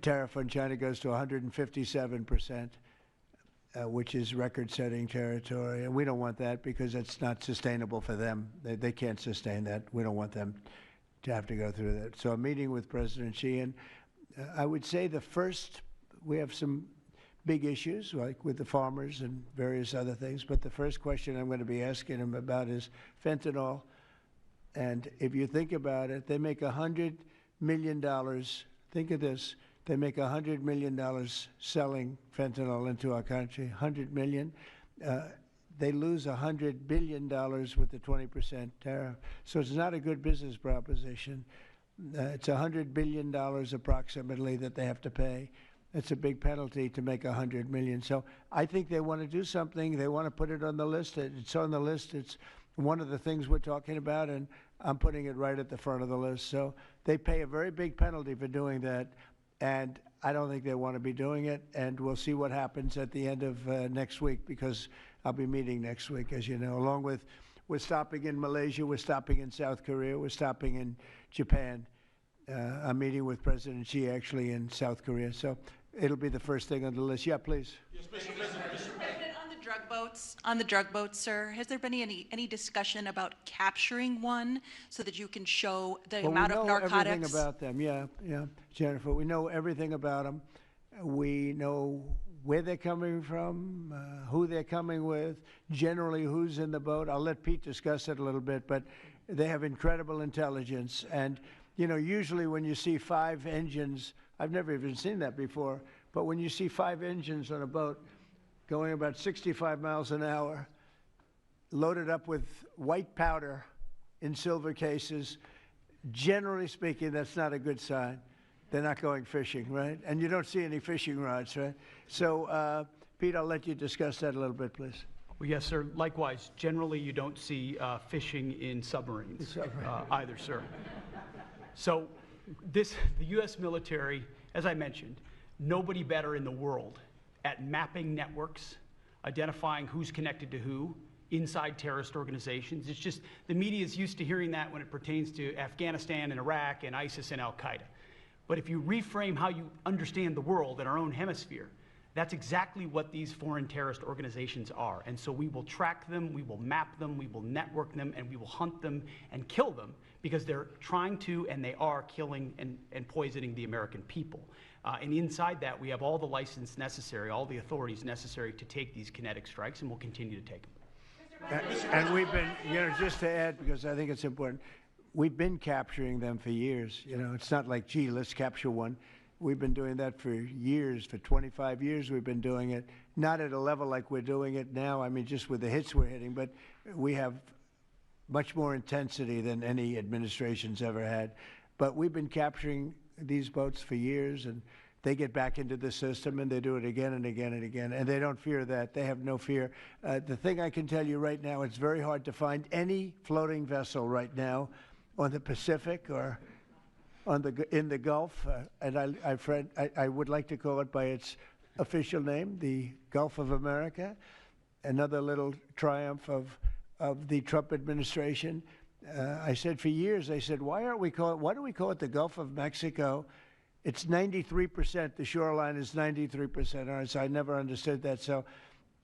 tariff on China goes to 157%, which is record-setting territory. And we don't want that because it's not sustainable for them. They can't sustain that. We don't want them to have to go through that. So I'm meeting with President Xi, and I would say we have some big issues, like with the farmers and various other things, but the first question I'm going to be asking him about is fentanyl. And if you think about it, they make $100 million. Think of this. They make $100 million selling fentanyl into our country, $100 million. They lose $100 billion with the 20% tariff. So it's not a good business proposition. It's $100 billion approximately that they have to pay. It's a big penalty to make $100 million. So I think they want to do something. They want to put it on the list. It's on the list. It's one of the things we're talking about, and I'm putting it right at the front of the list. So they pay a very big penalty for doing that, and I don't think they want to be doing it. And we'll see what happens at the end of next week, because I'll be meeting next week, as you know, along with we're stopping in Malaysia, we're stopping in South Korea, we're stopping in Japan. I'm meeting with President Xi actually in South Korea. So it'll be the first thing on the list. Yeah, please. Yes, Mr. President, on the drug boats, sir, has there been any discussion about capturing one so that you can show the amount of narcotics? We know everything about them. Yeah, Jennifer. We know everything about them. We know where they're coming from, who they're coming with, generally who's in the boat. I'll let Pete discuss it a little bit, but they have incredible intelligence. And usually when you see 5 engines, I've never even seen that before, but when you see 5 engines on a boat going about 65 miles an hour, loaded up with white powder in silver cases, generally speaking, that's not a good sign. They're not going fishing, right? And you don't see any fishing rods, right? So, Pete, I'll let you discuss that a little bit, please. Well, yes, sir. Likewise, generally you don't see fishing in submarines either, sir. So the U.S. military, as I mentioned, nobody better in the world at mapping networks, identifying who's connected to who inside terrorist organizations. It's just the media is used to hearing that when it pertains to Afghanistan and Iraq and ISIS and Al-Qaeda. But if you reframe how you understand the world in our own hemisphere, that's exactly what these foreign terrorist organizations are. And so we will track them, we will map them, we will network them, and we will hunt them and kill them because they're trying to and they are killing and poisoning the American people. And inside that, we have all the license necessary, all the authorities necessary to take these kinetic strikes, and we'll continue to take them. And we've been, just to add, because I think it's important, we've been capturing them for years. It's not like, gee, let's capture one. We've been doing that for years. For 25 years, we've been doing it. Not at a level like we're doing it now. I mean, just with the hits we're hitting, but we have much more intensity than any administration's ever had. But we've been capturing these boats for years, and they get back into the system, and they do it again and again and again, and they don't fear that. They have no fear. The thing I can tell you right now, it's very hard to find any floating vessel right now on the Pacific or in the Gulf, and I would like to call it by its official name, the Gulf of America, another little triumph of the Trump administration. I said for years, I said, why do we call it the Gulf of Mexico? It's 93%, the shoreline is 93%. All right, so I never understood that, so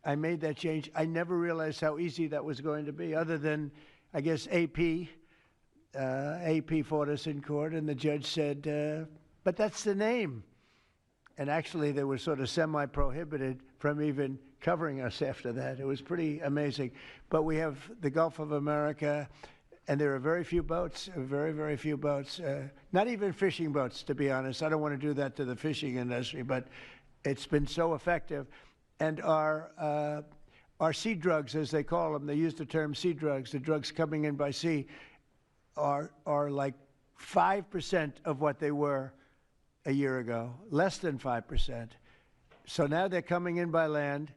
I made that change. I never realized how easy that was going to be, other than, I guess, AP fought us in court, and the judge said, but that's the name. And actually, they were sort of semi-prohibited from even covering us after that. It was pretty amazing. But we have the Gulf of America, and there are very few boats, very, very few boats. Not even fishing boats, to be honest. I don't want to do that to the fishing industry, but it's been so effective. And our sea drugs, as they call them, they use the term sea drugs, the drugs coming in by sea, are like 5% of what they were a year ago, less than 5%. So now they're coming in by land,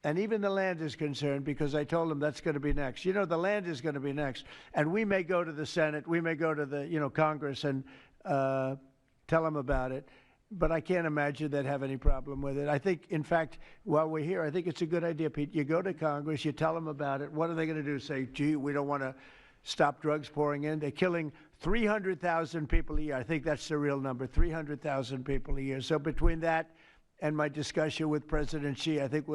and even the land is concerned because I told them that's going to be next. You know, the land is going to be next, and we may go to the Senate, we may go to the, Congress and tell them about it, but I can't imagine they'd have any problem with it. I think, in fact, while we're here, I think it's a good idea, Pete. You go to Congress, you tell them about it. What are they going to do? Say, gee, we don't want to stop drugs pouring in. They're killing 300,000 people a year. I think that's the real number, 300,000 people a year. So between that and my discussion with President Xi, I think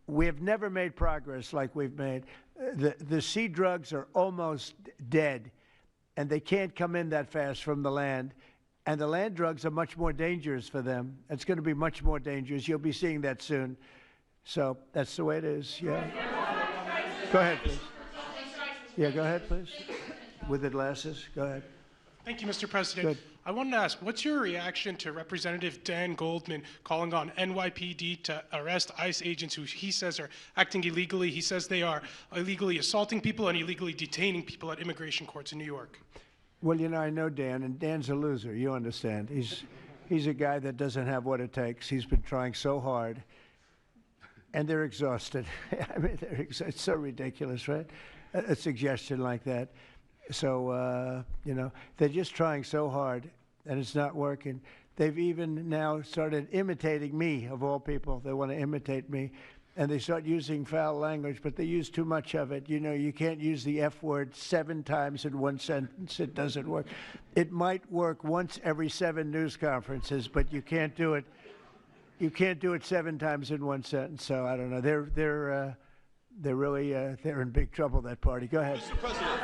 we have never made progress like we've made. The sea drugs are almost dead, and they can't come in that fast from the land. And the land drugs are much more dangerous for them. It's going to be much more dangerous. You'll be seeing that soon. So that's the way it is, yeah. Go ahead, please. Yeah, go ahead, please. With the glasses, go ahead. Thank you, Mr. President. Good. I wanted to ask, what's your reaction to Representative Dan Goldman calling on NYPD to arrest ICE agents who he says are acting illegally? He says they are illegally assaulting people and illegally detaining people at immigration courts in New York. Well, I know Dan, and Dan's a loser, you understand. He's a guy that doesn't have what it takes. He's been trying so hard, and they're exhausted. I mean, it's so ridiculous, right? A suggestion like that. So, they're just trying so hard, and it's not working. They've even now started imitating me, of all people. They want to imitate me, and they start using foul language, but they use too much of it. You can't use the F word 7 times in one sentence. It doesn't work. It might work once every 7 news conferences, but you can't do it. You can't do it 7 times in one sentence. So I don't know. They're really they're in big trouble, that party. Go ahead. Mr. President.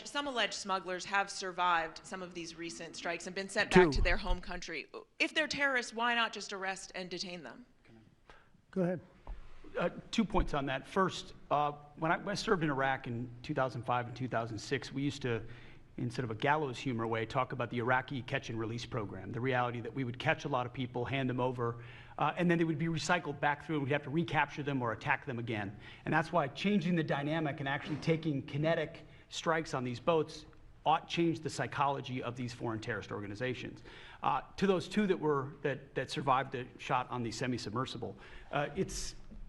Some alleged smugglers have survived some of these recent strikes and been sent back to their home country. If they're terrorists, why not just arrest and detain them? Go ahead. 2 points on that. First, when I served in Iraq in 2005 and 2006, we used to, in sort of a gallows humor way, talk about the Iraqi catch and release program, the reality that we would catch a lot of people, hand them over, and then they would be recycled back through, and we'd have to recapture them or attack them again. And that's why changing the dynamic and actually taking kinetic strikes on these boats ought change the psychology of these foreign terrorist organizations. To those 2 that survived the shot on the semi-submersible,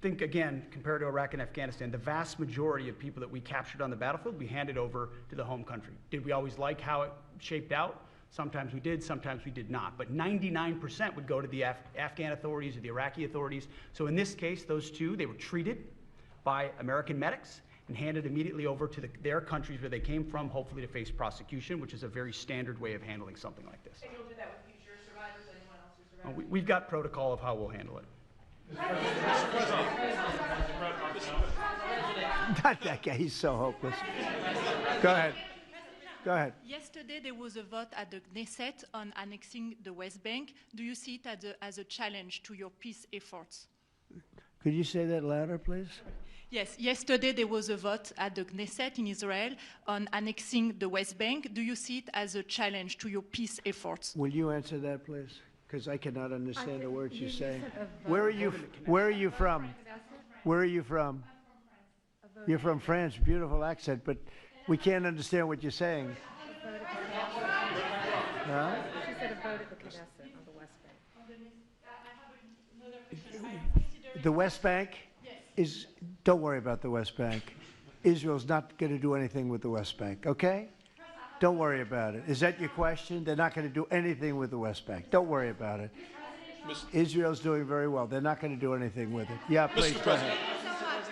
think again, compared to Iraq and Afghanistan, the vast majority of people that we captured on the battlefield, we handed over to the home country. Did we always like how it shaped out? Sometimes we did, sometimes we did not. But 99% would go to the Afghan authorities or the Iraqi authorities. So in this case, those 2, they were treated by American medics and handed immediately over to their countries where they came from, hopefully to face prosecution, which is a very standard way of handling something like this. And you'll do that with future survivors, anyone else who survived? We've got protocol of how we'll handle it. Mr. President. Not that guy, he's so hopeless. Go ahead. Go ahead. Yesterday, there was a vote at the Knesset on annexing the West Bank. Do you see it as a challenge to your peace efforts? Could you say that louder, please? Yes, yesterday there was a vote at the Knesset in Israel on annexing the West Bank. Do you see it as a challenge to your peace efforts? Will you answer that, please? Because I cannot understand the words you're saying. Where are you from? Where are you from? You're from France. Beautiful accent, but we can't understand what you're saying. Huh? She said a vote at the Knesset on the West Bank. The West Bank is, don't worry about the West Bank. Israel's not going to do anything with the West Bank, okay? Don't worry about it. Is that your question? They're not going to do anything with the West Bank. Don't worry about it. Israel's doing very well. They're not going to do anything with it. Yeah, please, go ahead.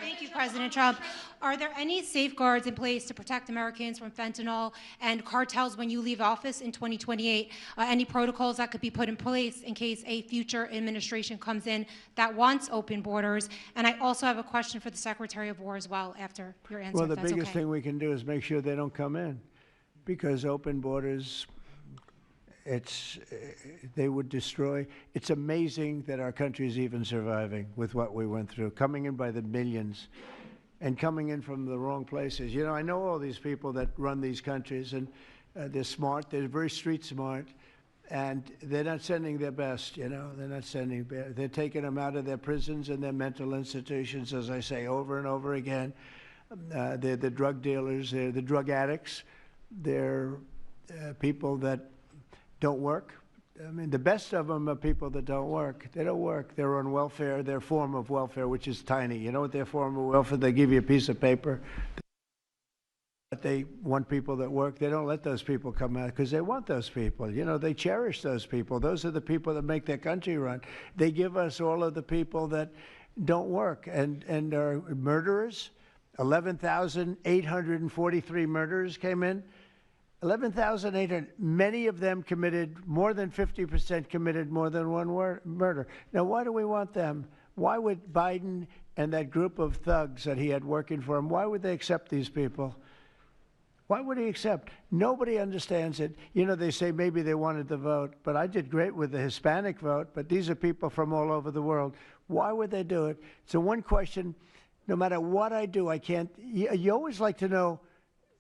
Thank you, President Trump. Are there any safeguards in place to protect Americans from fentanyl and cartels when you leave office in 2028? Any protocols that could be put in place in case a future administration comes in that wants open borders? And I also have a question for the Secretary of War as well after your answer. Well, the biggest thing we can do is make sure they don't come in, because open borders, they would destroy. It's amazing that our country is even surviving with what we went through, coming in by the millions and coming in from the wrong places. You know, I know all these people that run these countries, and they're smart. They're very street smart, and they're not sending their best, you know. They're not sending, they're taking them out of their prisons and their mental institutions, as I say over and over again. They're the drug dealers, they're the drug addicts, they're people that don't work. I mean, the best of them are people that don't work. They don't work. They're on welfare, their form of welfare, which is tiny. You know what their form of welfare? They give you a piece of paper. But they want people that work. They don't let those people come out because they want those people. You know, they cherish those people. Those are the people that make their country run. They give us all of the people that don't work and are murderers. 11,843 murderers came in. 11,800. Many of them committed, more than 50% committed more than one murder. Now, why do we want them? Why would Biden and that group of thugs that he had working for him, why would they accept these people? Why would he accept? Nobody understands it. You know, they say maybe they wanted the vote, but I did great with the Hispanic vote, but these are people from all over the world. Why would they do it? So one question, no matter what I do, I can't, you always like to know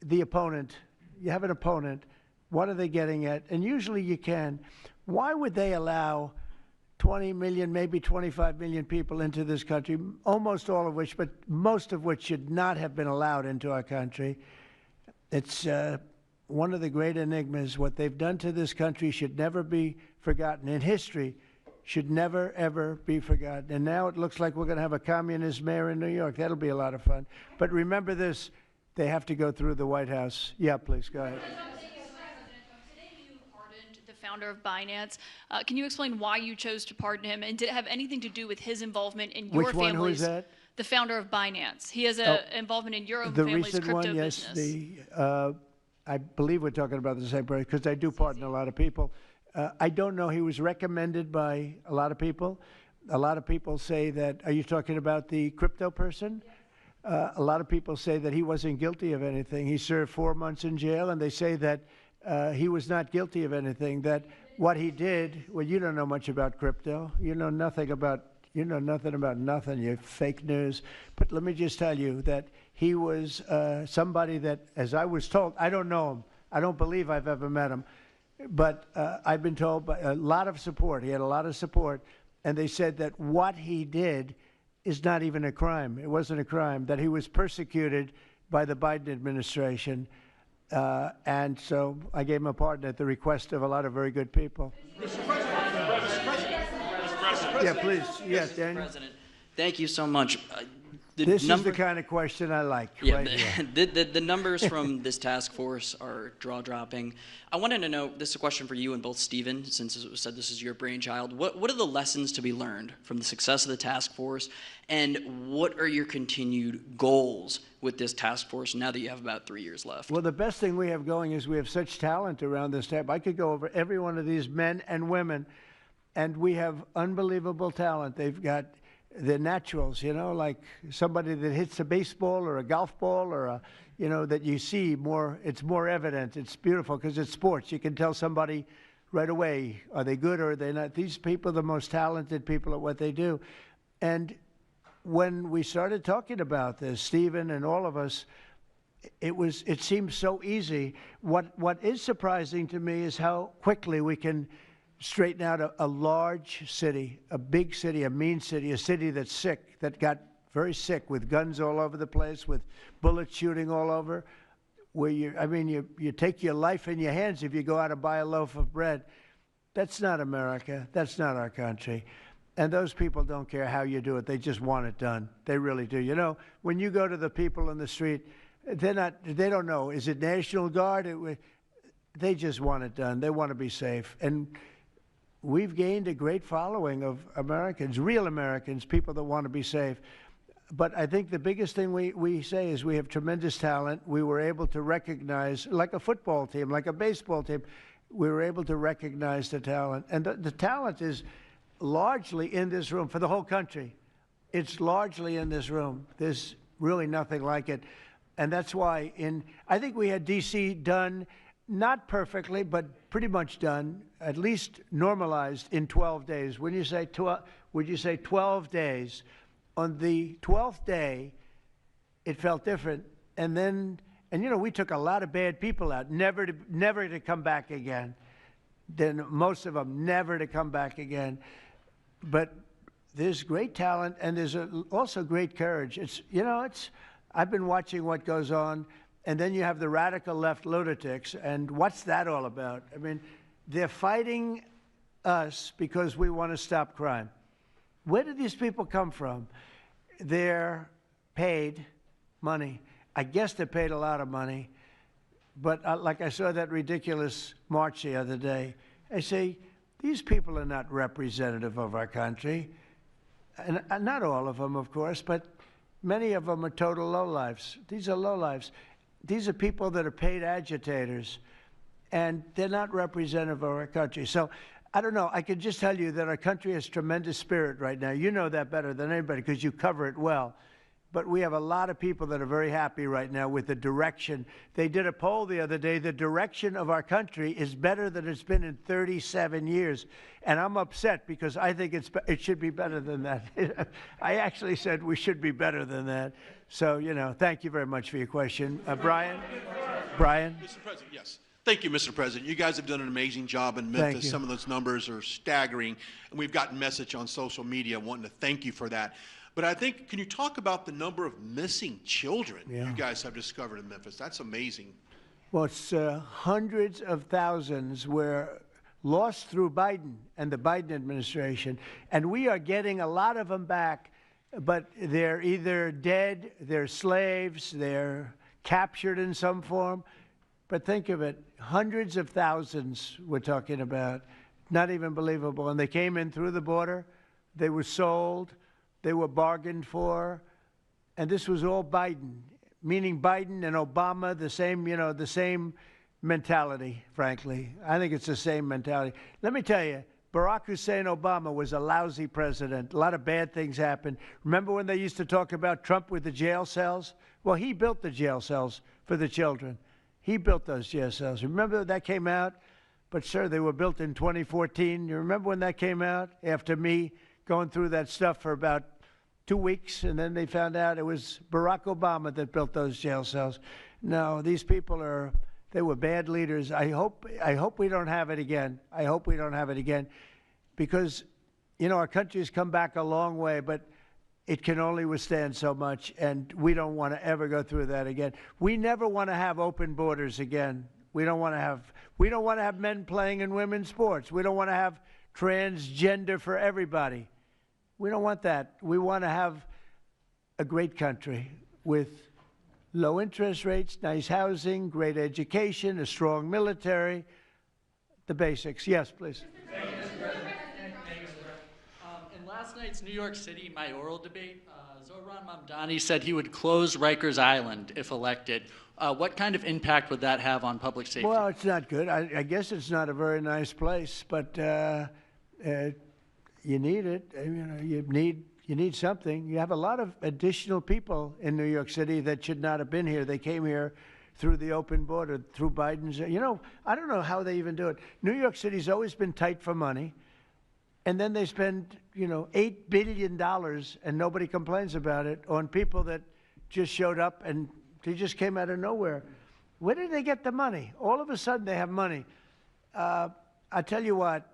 the opponent. You have an opponent. What are they getting at? And usually you can. Why would they allow 20 million, maybe 25 million people into this country, almost all of which, but most of which should not have been allowed into our country? It's one of the great enigmas. What they've done to this country should never be forgotten. In history, should never, ever be forgotten. And now it looks like we're going to have a communist mayor in New York. That'll be a lot of fun. But remember this. They have to go through the White House. Yeah, please, go ahead. Today you pardoned the founder of Binance. Can you explain why you chose to pardon him, and did it have anything to do with his involvement in your Which one? family's? Who is that? The founder of Binance. He has an involvement in your own family's recent crypto one, yes. business. I believe we're talking about the same person because I do pardon a lot of people. I don't know. He was recommended by a lot of people. A lot of people say that. Are you talking about the crypto person? Yes. A lot of people say that he wasn't guilty of anything. He served 4 months in jail, and they say that he was not guilty of anything. That what he did, well, you don't know much about crypto. You know nothing about nothing. You're fake news. But let me just tell you that he was somebody that, as I was told, I don't know him. I don't believe I've ever met him. But I've been told by a lot of support. He had a lot of support. And they said that what he did is not even a crime. It wasn't a crime, that he was persecuted by the Biden administration. And so I gave him a pardon at the request of a lot of very good people. Mr. President. Yeah, please. Yes, Daniel. President, thank you so much. This is the kind of question I like. Yeah, right here. the numbers from this task force are jaw-dropping. I wanted to know, this is a question for you and both Stephen, since it was said this is your brainchild. What are the lessons to be learned from the success of the task force, and what are your continued goals with this task force now that you have about 3 years left? Well, the best thing we have going is we have such talent around this table. I could go over every one of these men and women, and we have unbelievable talent. They've got the naturals, you know, like somebody that hits a baseball or a golf ball or a, you know, that you see more, it's more evident. It's beautiful because it's sports. You can tell somebody right away, are they good or are they not? These people are the most talented people at what they do. And when we started talking about this, Stephen and all of us, it seemed so easy. What is surprising to me is how quickly we can straighten out a large city, a big city, a mean city, a city that's sick, that got very sick with guns all over the place, with bullets shooting all over, where you take your life in your hands if you go out and buy a loaf of bread. That's not America. That's not our country. And those people don't care how you do it. They just want it done. They really do. You know, when you go to the people in the street, they don't know. Is it National Guard? They just want it done. They want to be safe. And we've gained a great following of Americans, real Americans, people that want to be safe. But I think the biggest thing we say is we have tremendous talent. We were able to recognize, like a football team, like a baseball team, we were able to recognize the talent. And the talent is largely in this room for the whole country. It's largely in this room. There's really nothing like it. And that's why I think we had D.C. done not perfectly, but pretty much done, at least normalized in 12 days. When you say would you say 12 days? On the 12th day, it felt different. And then, and you know, we took a lot of bad people out, never to come back again. Then most of them never to come back again. But there's great talent, and there's also great courage. I've been watching what goes on, and then you have the radical left lunatics, and what's that all about? I mean, they're fighting us because we want to stop crime. Where do these people come from? They're paid money. I guess they're paid a lot of money. But like I saw that ridiculous march the other day, I say, these people are not representative of our country. And not all of them, of course, but many of them are total lowlifes. These are lowlifes. These are people that are paid agitators, and they're not representative of our country. So I don't know. I can just tell you that our country has tremendous spirit right now. You know that better than anybody because you cover it well. But we have a lot of people that are very happy right now with the direction. They did a poll the other day. The direction of our country is better than it's been in 37 years. And I'm upset because I think it should be better than that. I actually said we should be better than that. So, you know, thank you very much for your question. Brian? Brian? Mr. President, yes. Thank you, Mr. President. You guys have done an amazing job in Memphis. Some of those numbers are staggering, and we've gotten message on social media wanting to thank you for that. But I think, can you talk about the number of missing children you guys have discovered in Memphis? That's amazing. Well, it's hundreds of thousands were lost through Biden and the Biden administration, and we are getting a lot of them back, but they're either dead, they're slaves, they're captured in some form. But think of it, hundreds of thousands we're talking about, not even believable. And they came in through the border, they were sold, they were bargained for, and this was all Biden, meaning Biden and Obama, the same mentality, frankly. I think it's the same mentality. Let me tell you, Barack Hussein Obama was a lousy president. A lot of bad things happened. Remember when they used to talk about Trump with the jail cells? Well, he built the jail cells for the children. He built those jail cells. Remember that came out? But, sir, they were built in 2014. You remember when that came out? After me going through that stuff for about 2 weeks, and then they found out it was Barack Obama that built those jail cells. No, these people they were bad leaders. I hope we don't have it again. I hope we don't have it again because, you know, our country's come back a long way, but it can only withstand so much, and we don't want to ever go through that again. We never want to have open borders again. We don't want to have men playing in women's sports. We don't want to have transgender for everybody. We don't want that. We want to have a great country with low interest rates, nice housing, great education, a strong military, the basics. Yes, please. In last night's New York City mayoral debate, Zohran Mamdani said he would close Rikers Island if elected. What kind of impact would that have on public safety? Well, it's not good. I guess it's not a very nice place, but you need it. You need something. You have a lot of additional people in New York City that should not have been here. They came here through the open border, through Biden's. You know, I don't know how they even do it. New York City's always been tight for money, and then they spend, $8 billion, and nobody complains about it, on people that just showed up and they just came out of nowhere. Where did they get the money? All of a sudden, they have money. I tell you what.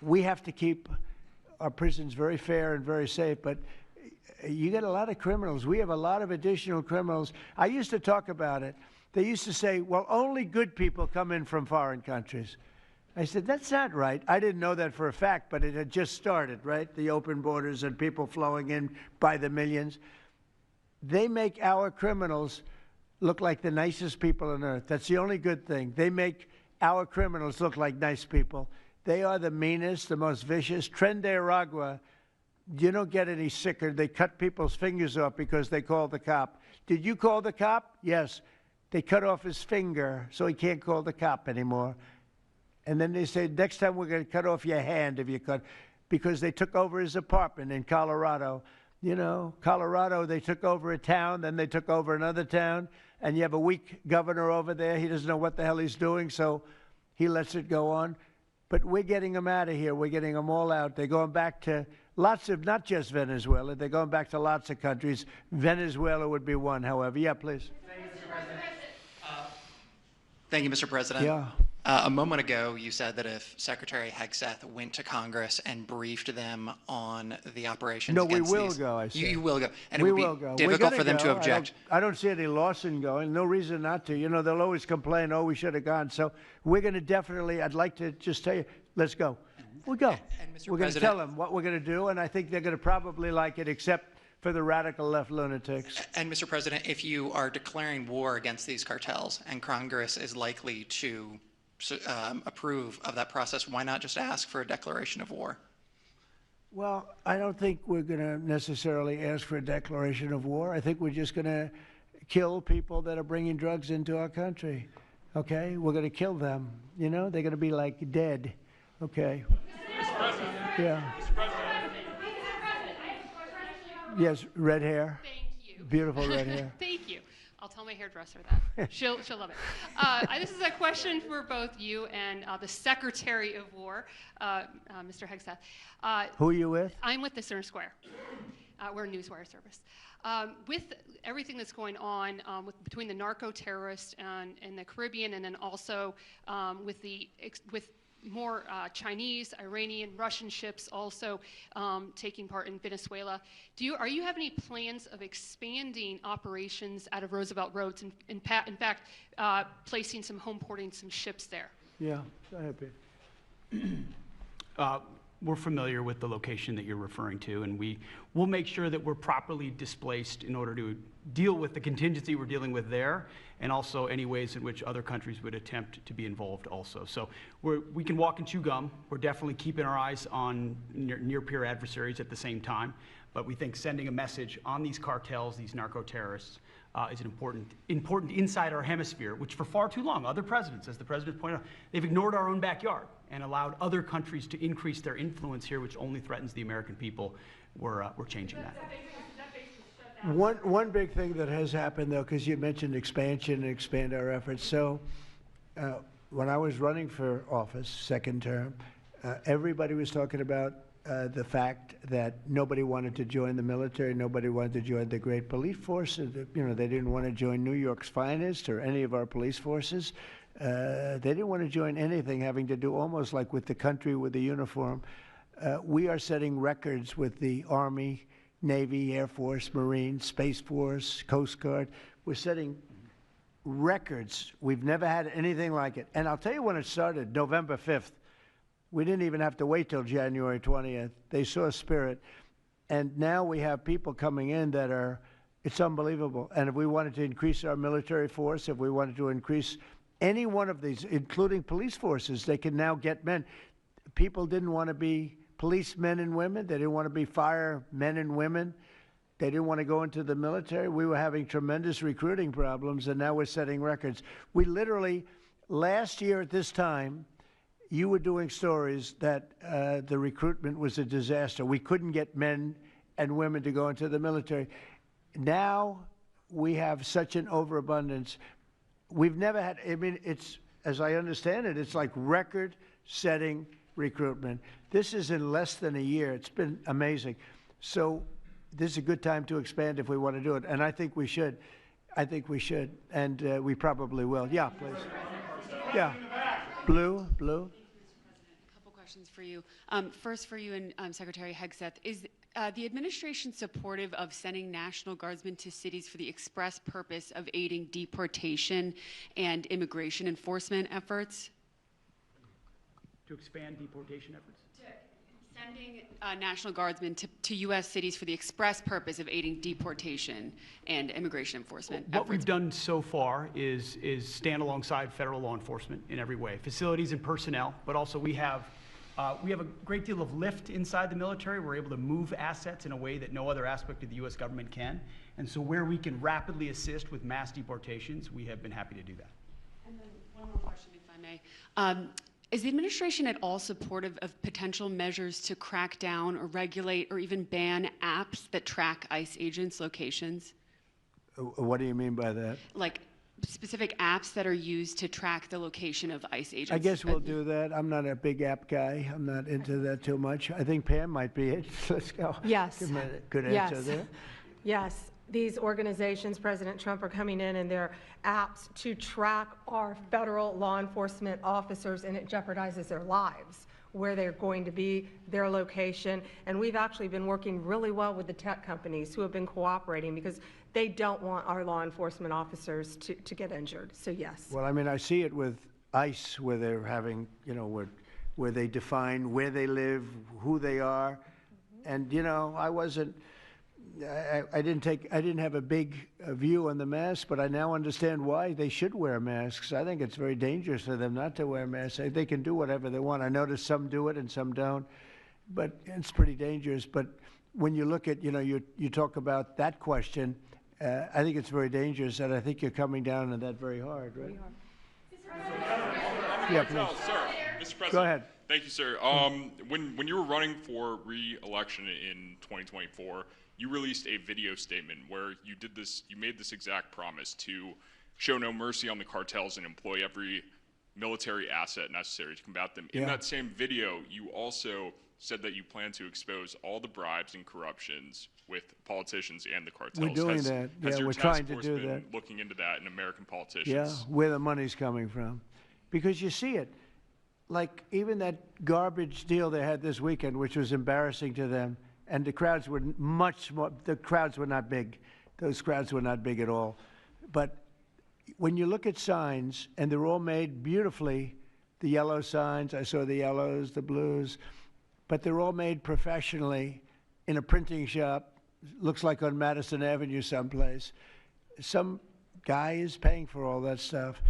We have to keep our prisons very fair and very safe, but you get a lot of criminals. We have a lot of additional criminals. I used to talk about it. They used to say, well, only good people come in from foreign countries. I said, that's not right. I didn't know that for a fact, but it had just started, right? The open borders and people flowing in by the millions. They make our criminals look like the nicest people on earth. That's the only good thing. They make our criminals look like nice people. They are the meanest, the most vicious. Tren de Aragua, you don't get any sicker. They cut people's fingers off because they called the cop. Did you call the cop? Yes. They cut off his finger so he can't call the cop anymore. And then they say, next time we're going to cut off your hand if you cut, because they took over his apartment in Colorado. Colorado, they took over a town, then they took over another town. and you have a weak governor over there. He doesn't know what the hell he's doing, so he lets it go on. But we're getting them out of here. We're getting them all out. They're going back to lots of, not just Venezuela, they're going back to lots of countries. Venezuela would be one, however. Yeah, please. Thank you, Mr. President. Yeah. A moment ago, you said that if Secretary Hegseth went to Congress and briefed them on the operations No, we against will these, go, I said. You will go. And we it would will be go. difficult for them to object. I don't see any loss in going. No reason not to. You know, they'll always complain, oh, we should have gone. So we're going to definitely, I'd like to just tell you, let's go. We'll go. We're going to tell them what we're going to do, and I think they're going to probably like it, except for the radical left lunatics. And Mr. President, if you are declaring war against these cartels and Congress is likely to approve of that process, why not just ask for a declaration of war? Well, I don't think we're going to necessarily ask for a declaration of war. I think we're just going to kill people that are bringing drugs into our country. Okay? We're going to kill them. You know, they're going to be like dead. Okay? Yeah. Yes, red hair. Thank you. Beautiful red hair. Thank you. I'll tell my hairdresser that. She'll love it. This is a question for both you and the Secretary of War, Mr. Hegseth. Who are you with? I'm with the Center Square. We're a newswire service. With everything that's going on between the narco-terrorists in the Caribbean, and then also with more Chinese, Iranian, Russian ships also taking part in Venezuela. Are you have any plans of expanding operations out of Roosevelt Roads, and in fact, placing some home porting some ships there? Yeah, go ahead, Pete. We're familiar with the location that you're referring to, and we'll make sure that we're properly displaced in order to deal with the contingency we're dealing with there, and also any ways in which other countries would attempt to be involved also. So we can walk and chew gum. We're definitely keeping our eyes on near-peer adversaries at the same time, but we think sending a message on these cartels, these narco-terrorists, is an important inside our hemisphere, which for far too long, other presidents, as the president pointed out, they've ignored our own backyard and allowed other countries to increase their influence here, which only threatens the American people. We're changing that. One big thing that has happened, though, because you mentioned expansion and expand our efforts. So when I was running for office, second term, everybody was talking about the fact that nobody wanted to join the military, nobody wanted to join the great police force. You know, they didn't want to join New York's finest or any of our police forces. They didn't want to join anything having to do almost like with the country with the uniform. We are setting records with the Army, Navy, Air Force, Marines, Space Force, Coast Guard. We're setting records. We've never had anything like it. And I'll tell you when it started, November 5th. We didn't even have to wait till January 20th. They saw spirit. And now we have people coming in that are, it's unbelievable. And if we wanted to increase our military force, if we wanted to increase any one of these, including police forces, they can now get men. People didn't want to be policemen and women. They didn't want to be firemen and women. They didn't want to go into the military. We were having tremendous recruiting problems, and now we're setting records. We literally, last year at this time, you were doing stories that the recruitment was a disaster. We couldn't get men and women to go into the military. Now we have such an overabundance. We've never had, I mean, it's, as I understand it, it's like record-setting recruitment. This is in less than a year. It's been amazing. So this is a good time to expand if we want to do it, and I think we should. I think we should, and we probably will. Yeah, please. Yeah. Blue. A couple questions for you. First for you and Secretary Hegseth. Is the administration supportive of sending National Guardsmen to cities for the express purpose of aiding deportation and immigration enforcement efforts? To expand deportation efforts? Sending National Guardsmen to U.S. cities for the express purpose of aiding deportation and immigration enforcement What efforts. we've done so far is stand alongside federal law enforcement in every way, facilities and personnel, but also we have a great deal of lift inside the military. We're able to move assets in a way that no other aspect of the U.S. government can. And so where we can rapidly assist with mass deportations, we have been happy to do that. And then one more question, if I may. Is the administration at all supportive of potential measures to crack down or regulate or even ban apps that track ICE agents' locations? What do you mean by that? Like specific apps that are used to track the location of ICE agents? I guess we'll do that. I'm not a big app guy. I'm not into that too much. I think Pam might be it. Let's go. Yes. Give me a good answer there. Yes. These organizations, President Trump, are coming in and they're apps to track our federal law enforcement officers, and it jeopardizes their lives, where they're going to be, their location. And we've actually been working really well with the tech companies who have been cooperating because they don't want our law enforcement officers to get injured. So yes. Well, I mean, I see it with ICE, where they're having, you know, where they define where they live, who they are. And, you know, I didn't have a big view on the mask, but I now understand why they should wear masks. I think it's very dangerous for them not to wear masks. They can do whatever they want. I notice some do it and some don't, but it's pretty dangerous. But when you look at, you know, you talk about that question, I think it's very dangerous, and I think you're coming down on that very hard, right? Yeah, please. Sir, Mr. President. Go ahead. Thank you, sir. When you were running for re-election in 2024, you released a video statement where you made this exact promise to show no mercy on the cartels and employ every military asset necessary to combat them. In that same video, you also said that you plan to expose all the bribes and corruptions with politicians and the cartels. We're doing that. Has your we're task trying to force do been that. looking into that in American politicians? Yeah, where the money's coming from. Because you see it. Like even that garbage deal they had this weekend, which was embarrassing to them, and the crowds were the crowds were not big. Those crowds were not big at all. But when you look at signs, and they're all made beautifully, the yellow signs, I saw the yellows, the blues, but they're all made professionally in a printing shop, looks like on Madison Avenue someplace. Some guy is paying for all that stuff.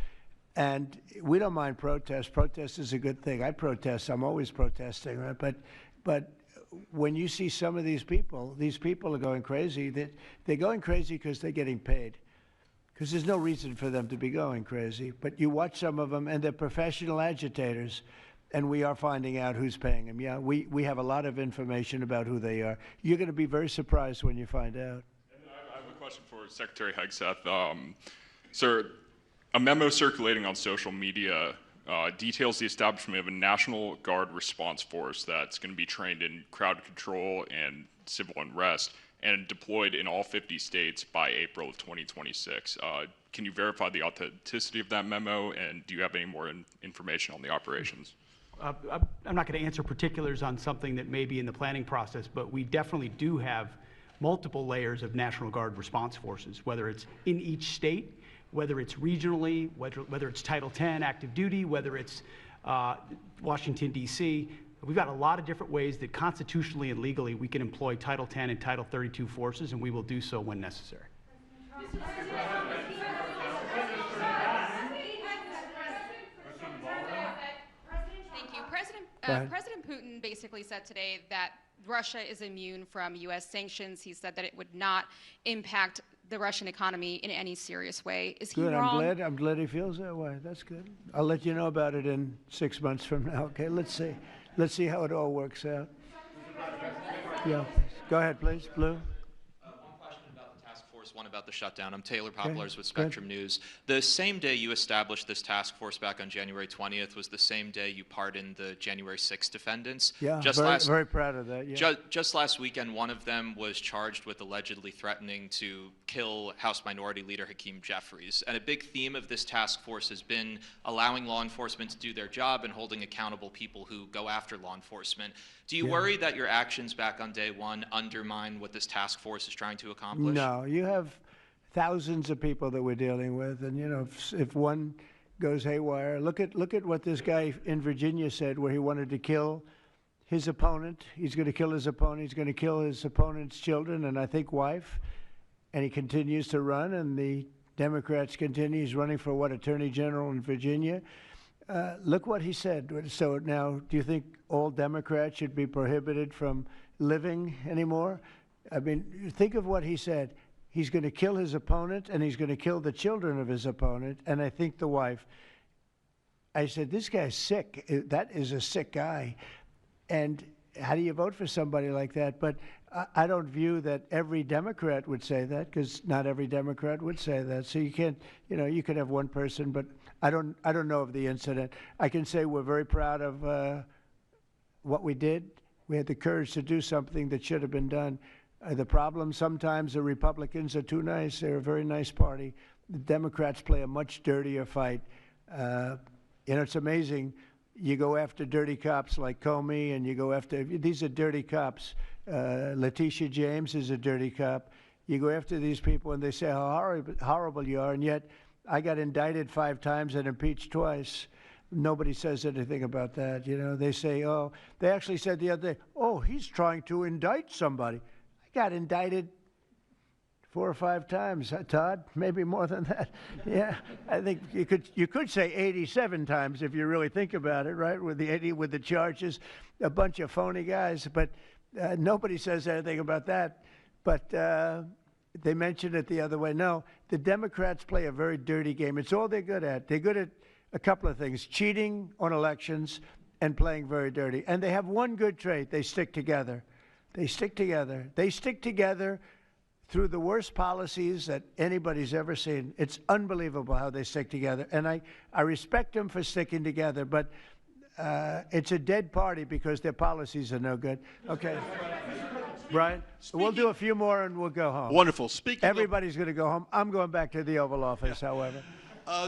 And we don't mind protest. Protest is a good thing. I protest. I'm always protesting, right? But when you see some of these people are going crazy. They're going crazy because they're getting paid. Because there's no reason for them to be going crazy. But you watch some of them, and they're professional agitators, and we are finding out who's paying them. Yeah, we have a lot of information about who they are. You're going to be very surprised when you find out. And I have a question for Secretary Hegseth. Sir, a memo circulating on social media details the establishment of a National Guard response force that's going to be trained in crowd control and civil unrest and deployed in all 50 states by April of 2026. Can you verify the authenticity of that memo, and do you have any more information on the operations? I'm not going to answer particulars on something that may be in the planning process, but we definitely do have multiple layers of National Guard response forces, whether it's in each state, whether it's regionally, whether it's Title 10 active duty, whether it's Washington, D.C. We've got a lot of different ways that constitutionally and legally we can employ Title 10 and Title 32 forces, and we will do so when necessary. Thank you. President Putin basically said today that Russia is immune from U.S. sanctions. He said that it would not impact the Russian economy in any serious way. Is he good. wrong? I'm glad he feels that way. That's good. I'll let you know about it in 6 months from now. Okay, let's see how it all works out. Yeah, go ahead, please, Blue. One about the shutdown. I'm Taylor Poplars with Spectrum News. The same day you established this task force back on January 20th was the same day you pardoned the January 6th defendants. Yeah, very proud of that. Yeah. Just last weekend, one of them was charged with allegedly threatening to kill House Minority Leader Hakeem Jeffries. And a big theme of this task force has been allowing law enforcement to do their job and holding accountable people who go after law enforcement. Do you worry that your actions back on day one undermine what this task force is trying to accomplish? No, you have thousands of people that we're dealing with, and you know, if one goes haywire, look at what this guy in Virginia said, where he wanted to kill his opponent. He's going to kill his opponent. He's going to kill his opponent's children and I think wife, and he continues to run. And the Democrats continue. He's running for Attorney General in Virginia. Look what he said. So now, do you think all Democrats should be prohibited from living anymore? I mean, think of what he said. He's going to kill his opponent, and he's going to kill the children of his opponent, and I think the wife. I said, this guy's sick. That is a sick guy. And how do you vote for somebody like that? But I don't view that every Democrat would say that, because not every Democrat would say that. So you can't, you could have one person, but I don't know of the incident. I can say we're very proud of what we did. We had the courage to do something that should have been done. The problem sometimes the Republicans are too nice. They're a very nice party. The Democrats play a much dirtier fight. It's amazing. You go after dirty cops like Comey, and you go after, these are dirty cops. Letitia James is a dirty cop. You go after these people and they say how horrible you are, and yet I got indicted 5 times and impeached twice. Nobody says anything about that. They say, oh, they actually said the other day, oh, he's trying to indict somebody. I got indicted 4 or 5 times, Todd, maybe more than that. Yeah, I think you could say 87 times if you really think about it, right? With the charges, a bunch of phony guys, but nobody says anything about that. But they mentioned it the other way. No, the Democrats play a very dirty game. It's all they're good at. They're good at a couple of things: cheating on elections and playing very dirty. And they have one good trait: they stick together. They stick together. They stick together through the worst policies that anybody's ever seen. It's unbelievable how they stick together. And I respect them for sticking together, but it's a dead party because their policies are no good. Okay. Brian, we'll do a few more and we'll go home. Wonderful. Everybody's going to go home. I'm going back to the Oval Office, however.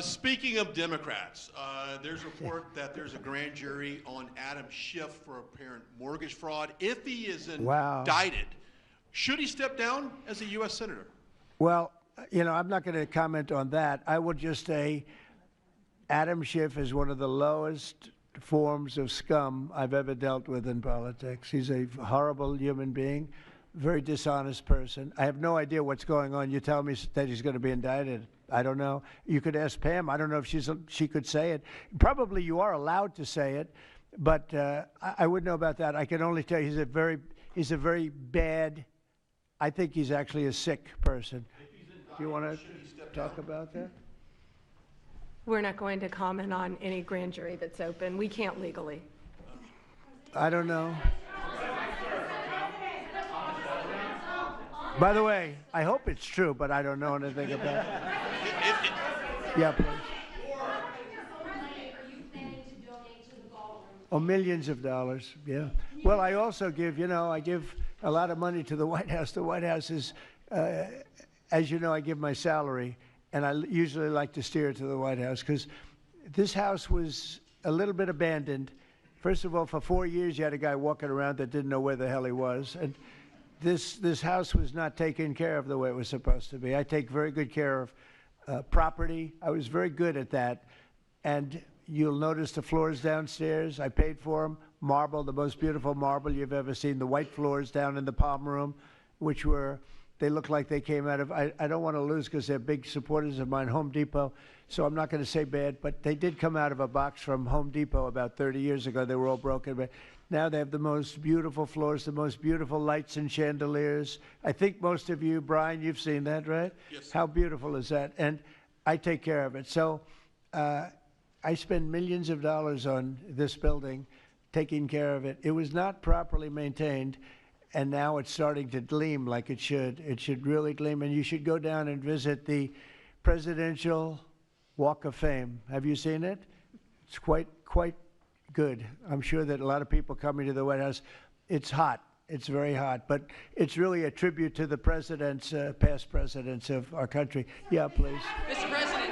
Speaking of Democrats, there's a report that there's a grand jury on Adam Schiff for apparent mortgage fraud. If he is indicted, should he step down as a U.S. Senator? Well, I'm not going to comment on that. I would just say Adam Schiff is one of the lowest forms of scum I've ever dealt with in politics. He's a horrible human being, very dishonest person. I have no idea what's going on. You tell me that he's going to be indicted. I don't know. You could ask Pam. I don't know if she could say it. Probably you are allowed to say it, but I wouldn't know about that. I can only tell you he's a very bad. I think he's actually a sick person. Do you want to talk about that? We're not going to comment on any grand jury that's open. We can't legally. I don't know. By the way, I hope it's true, but I don't know anything about it. Yeah, please. Oh, millions of dollars, yeah. Well, I also give, I give a lot of money to the White House. The White House is, as you know, I give my salary, and I usually like to steer it to the White House because this house was a little bit abandoned. First of all, for 4 years, you had a guy walking around that didn't know where the hell he was. And this house was not taken care of the way it was supposed to be. I take very good care of property. I was very good at that. And you'll notice the floors downstairs, I paid for them. Marble, the most beautiful marble you've ever seen. The white floors down in the palm room, which they look like they came out of, I don't want to lose because they're big supporters of mine, Home Depot. So I'm not going to say bad, but they did come out of a box from Home Depot about 30 years ago. They were all broken, but now they have the most beautiful floors, the most beautiful lights and chandeliers. I think most of you, Brian, you've seen that, right? Yes. How beautiful is that? And I take care of it. So I spend millions of dollars on this building, taking care of it. It was not properly maintained, and now it's starting to gleam like it should. It should really gleam, and you should go down and visit the Presidential Walk of Fame. Have you seen it? It's quite good. I'm sure that a lot of people coming to the White House, it's hot. It's very hot, but it's really a tribute to the presidents, past presidents of our country. Yeah, please. Mr. President.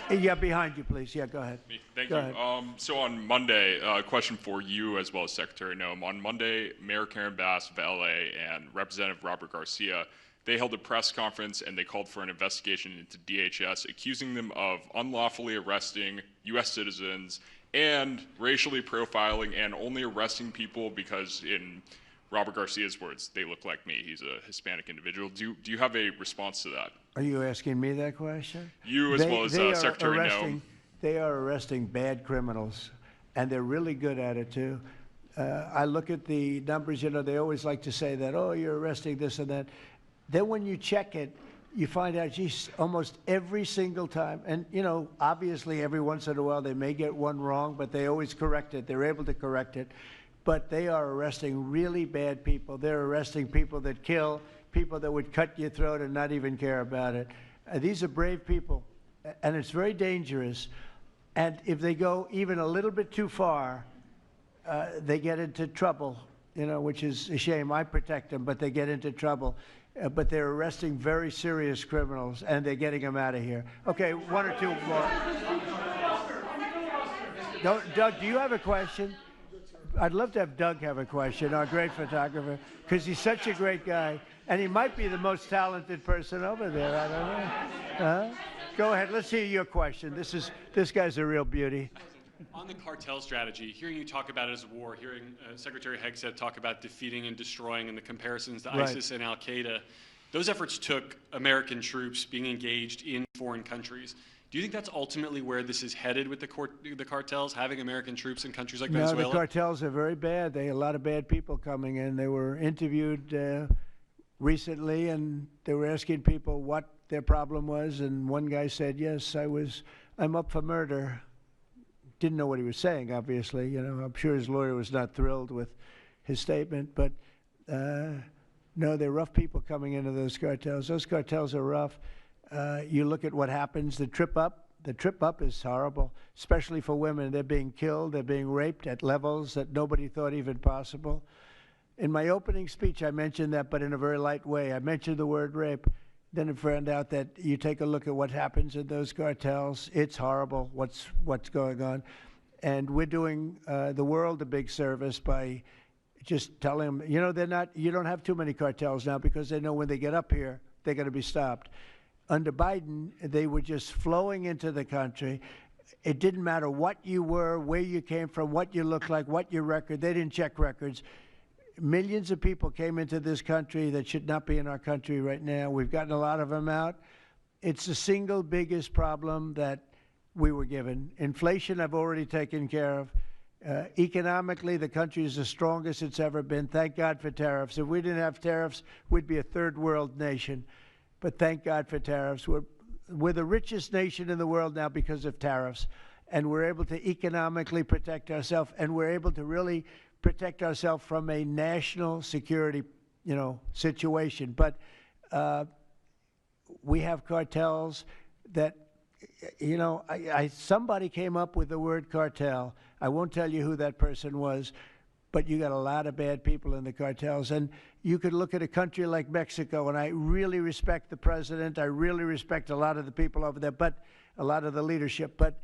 Yeah, behind you, please. Yeah, go ahead. Thank Go you. ahead. So on Monday, a question for you as well as Secretary Noem. On Monday, Mayor Karen Bass of LA and Representative Robert Garcia, they held a press conference and they called for an investigation into DHS, accusing them of unlawfully arresting U.S. citizens and racially profiling and only arresting people because, in Robert Garcia's words, they look like me. He's a Hispanic individual. Do you have a response to that? Are you asking me that question? You as well as Secretary Noem. They are arresting bad criminals, and they're really good at it, too. I look at the numbers, they always like to say that, oh, you're arresting this and that. Then when you check it, you find out, geez, almost every single time, and, obviously every once in a while they may get one wrong, but they always correct it. They're able to correct it. but they are arresting really bad people. They're arresting people that kill, people that would cut your throat and not even care about it. These are brave people, and it's very dangerous. And if they go even a little bit too far, they get into trouble, you know, which is a shame. I protect them, but they get into trouble. But they're arresting very serious criminals, and they're getting them out of here. Okay, one or two more. Doug, do you have a question? I'd love to have Doug have a question, our great photographer, because he's such a great guy, and he might be the most talented person over there. I don't know. Huh? Go ahead. Let's hear your question. This guy's a real beauty. On the cartel strategy, hearing you talk about it as a war, hearing Secretary Hegseth talk about defeating and destroying and the comparisons to Right. ISIS and Al-Qaeda, those efforts took American troops being engaged in foreign countries. Do you think that's ultimately where this is headed with the cartels, having American troops in countries like Venezuela? No, the cartels are very bad. They had a lot of bad people coming in. They were interviewed recently, and they were asking people what their problem was, and one guy said, "Yes, I'm up for murder." Didn't know what he was saying, obviously. You know, I'm sure his lawyer was not thrilled with his statement, but no, they're rough people coming into those cartels. Those cartels are rough. You look at what happens, the trip up is horrible, especially for women. They're being killed, they're being raped at levels that nobody thought even possible. In my opening speech, I mentioned that, but in a very light way. I mentioned the word rape. Then I found out that you take a look at what happens in those cartels. It's horrible what's going on. And we're doing the world a big service by just telling them, you know, you don't have too many cartels now because they know when they get up here, they're going to be stopped. Under Biden, they were just flowing into the country. It didn't matter what you were, where you came from, what you looked like, what your record. They didn't check records. Millions of people came into this country that should not be in our country right now. We've gotten a lot of them out. It's the single biggest problem that we were given. Inflation, I've already taken care of. Economically, the country is the strongest it's ever been. Thank God for tariffs. If we didn't have tariffs, we'd be a third world nation. But thank God for tariffs. We're the richest nation in the world now because of tariffs. And we're able to economically protect ourselves, and we're able to really protect ourselves from a national security, situation. But we have cartels that, somebody came up with the word cartel. I won't tell you who that person was, but you got a lot of bad people in the cartels. And you could look at a country like Mexico, and I really respect the president. I really respect a lot of the people over there, but a lot of the leadership. But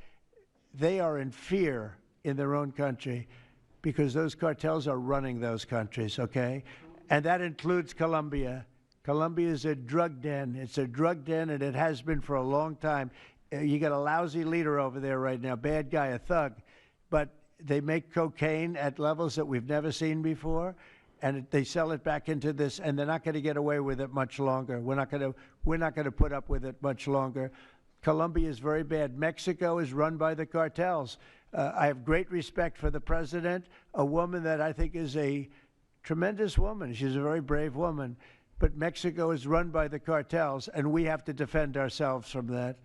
they are in fear in their own country, because those cartels are running those countries, okay? And that includes Colombia. Colombia is a drug den. It's a drug den, and it has been for a long time. You got a lousy leader over there right now, bad guy, a thug. But they make cocaine at levels that we've never seen before, and they sell it back into this, and they're not going to get away with it much longer. We're not going to put up with it much longer. Colombia is very bad. Mexico is run by the cartels. I have great respect for the president, a woman that I think is a tremendous woman. She's a very brave woman. But Mexico is run by the cartels, and we have to defend ourselves from that.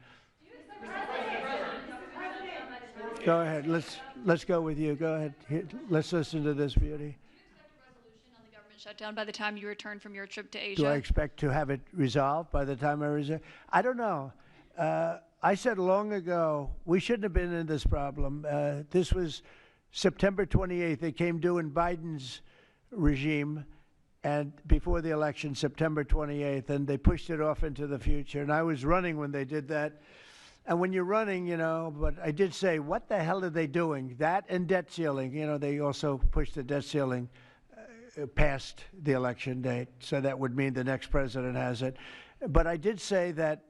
Go ahead. Let's go with you. Go ahead. Let's listen to this beauty. Shutdown by the time you return from your trip to Asia? Do I expect to have it resolved by the time I return? I don't know. I said long ago, we shouldn't have been in this problem. This was September 28th. It came due in Biden's regime, and before the election, September 28th, and they pushed it off into the future. And I was running when they did that. And when you're running, but I did say, what the hell are they doing? That and debt ceiling. They also pushed the debt ceiling past the election date, so that would mean the next president has it. But I did say that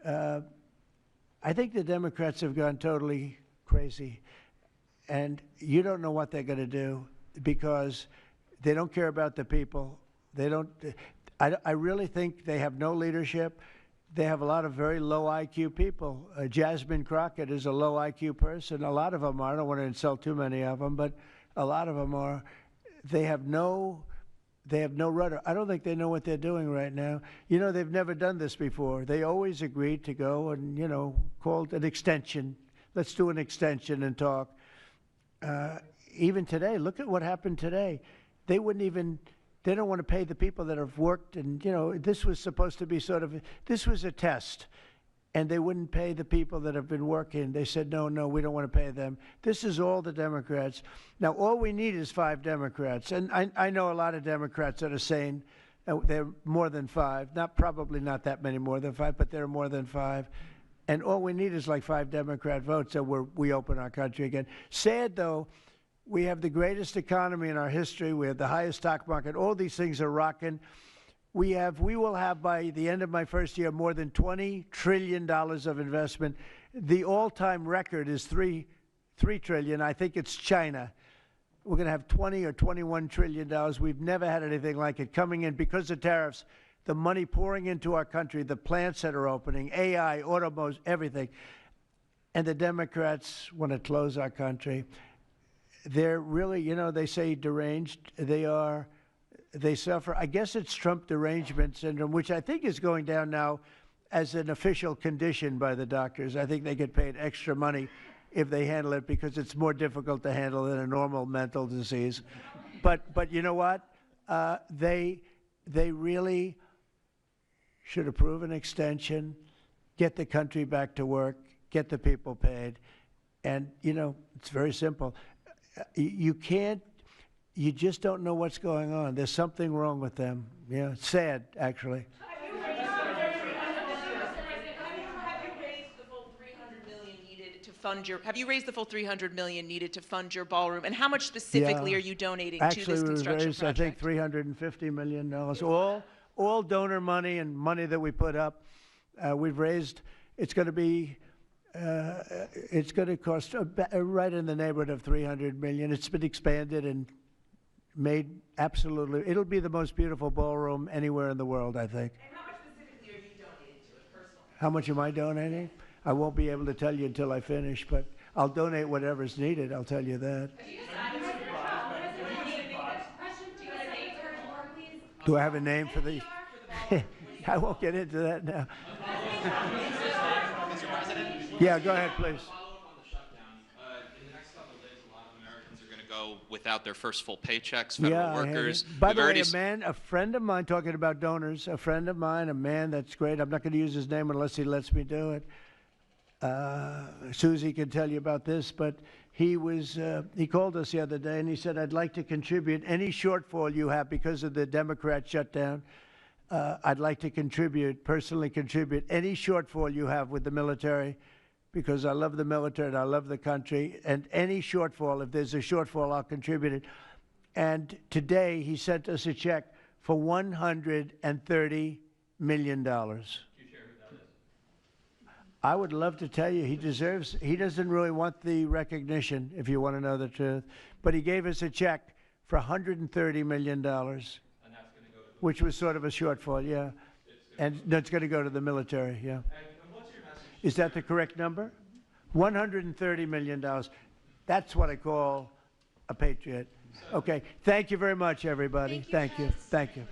I think the Democrats have gone totally crazy, and you don't know what they're going to do because they don't care about the people. They don't. I really think they have no leadership. They have a lot of very low IQ people. Jasmine Crockett is a low IQ person. A lot of them are. I don't want to insult too many of them, but a lot of them are. They have no rudder. I don't think they know what they're doing right now. They've never done this before. They always agreed to go and, called an extension. Let's do an extension and talk. even today, look at what happened today. They wouldn't even, they don't want to pay the people that have worked. And, you know, this was supposed to be sort of, this was a test. And they wouldn't pay the people that have been working. They said, no, no, we don't want to pay them. This is all the Democrats. Now, all we need is 5 Democrats. And I know a lot of Democrats that are saying they're more than 5. Probably not that many more than 5, but there are more than 5. And all we need is like 5 Democrat votes, so we open our country again. Sad, though, we have the greatest economy in our history. We have the highest stock market. All these things are rocking. We will have, by the end of my first year, more than $20 trillion of investment. The all-time record is $3 trillion. I think it's China. We're going to have $20 or $21 trillion. We've never had anything like it coming in because of tariffs. The money pouring into our country, the plants that are opening, AI, automobiles, everything. And the Democrats want to close our country. They're really, you know, they say deranged. They are. They suffer. I guess it's Trump derangement syndrome, which I think is going down now as an official condition by the doctors. I think they get paid extra money if they handle it because it's more difficult to handle than a normal mental disease. But you know what? They really should approve an extension, get the country back to work, get the people paid. And, you know, it's very simple. You can't, you just don't know what's going on. There's something wrong with them. Yeah, it's sad, actually. Have you raised the full $300 million needed to fund your? Have you raised the full $300 million needed to fund your ballroom? And how much specifically are you donating to this construction project? I think $350 million. All donor money and money that we put up. We've raised. It's going to be. It's going to cost right in the neighborhood of $300 million. It's been expanded and made absolutely. It'll be the most beautiful ballroom anywhere in the world, I think. And how much specifically are you donating to it personally? How much am I donating? I won't be able to tell you until I finish, but I'll donate whatever's needed. I'll tell you that. Do I have a name for the? I won't get into that now. Yeah, go ahead, please. Without their first full paychecks, federal workers. By the way, a friend of mine, talking about donors, a friend of mine, a man that's great, I'm not going to use his name unless he lets me do it. Susie can tell you about this, but he called us the other day and he said, I'd like to contribute any shortfall you have because of the Democrat shutdown. I'd like to personally contribute any shortfall you have with the military, because I love the military and I love the country, and any shortfall, if there's a shortfall, I'll contribute it. And today he sent us a check for $130 million. Can you share who that is? I would love to tell you. He doesn't really want the recognition, if you want to know the truth, but he gave us a check for $130 million, which was sort of a shortfall, yeah. And that's going to go to the military, yeah. Is that the correct number? $130 million. That's what I call a patriot. Okay. Thank you very much, everybody. Thank you. Thank you.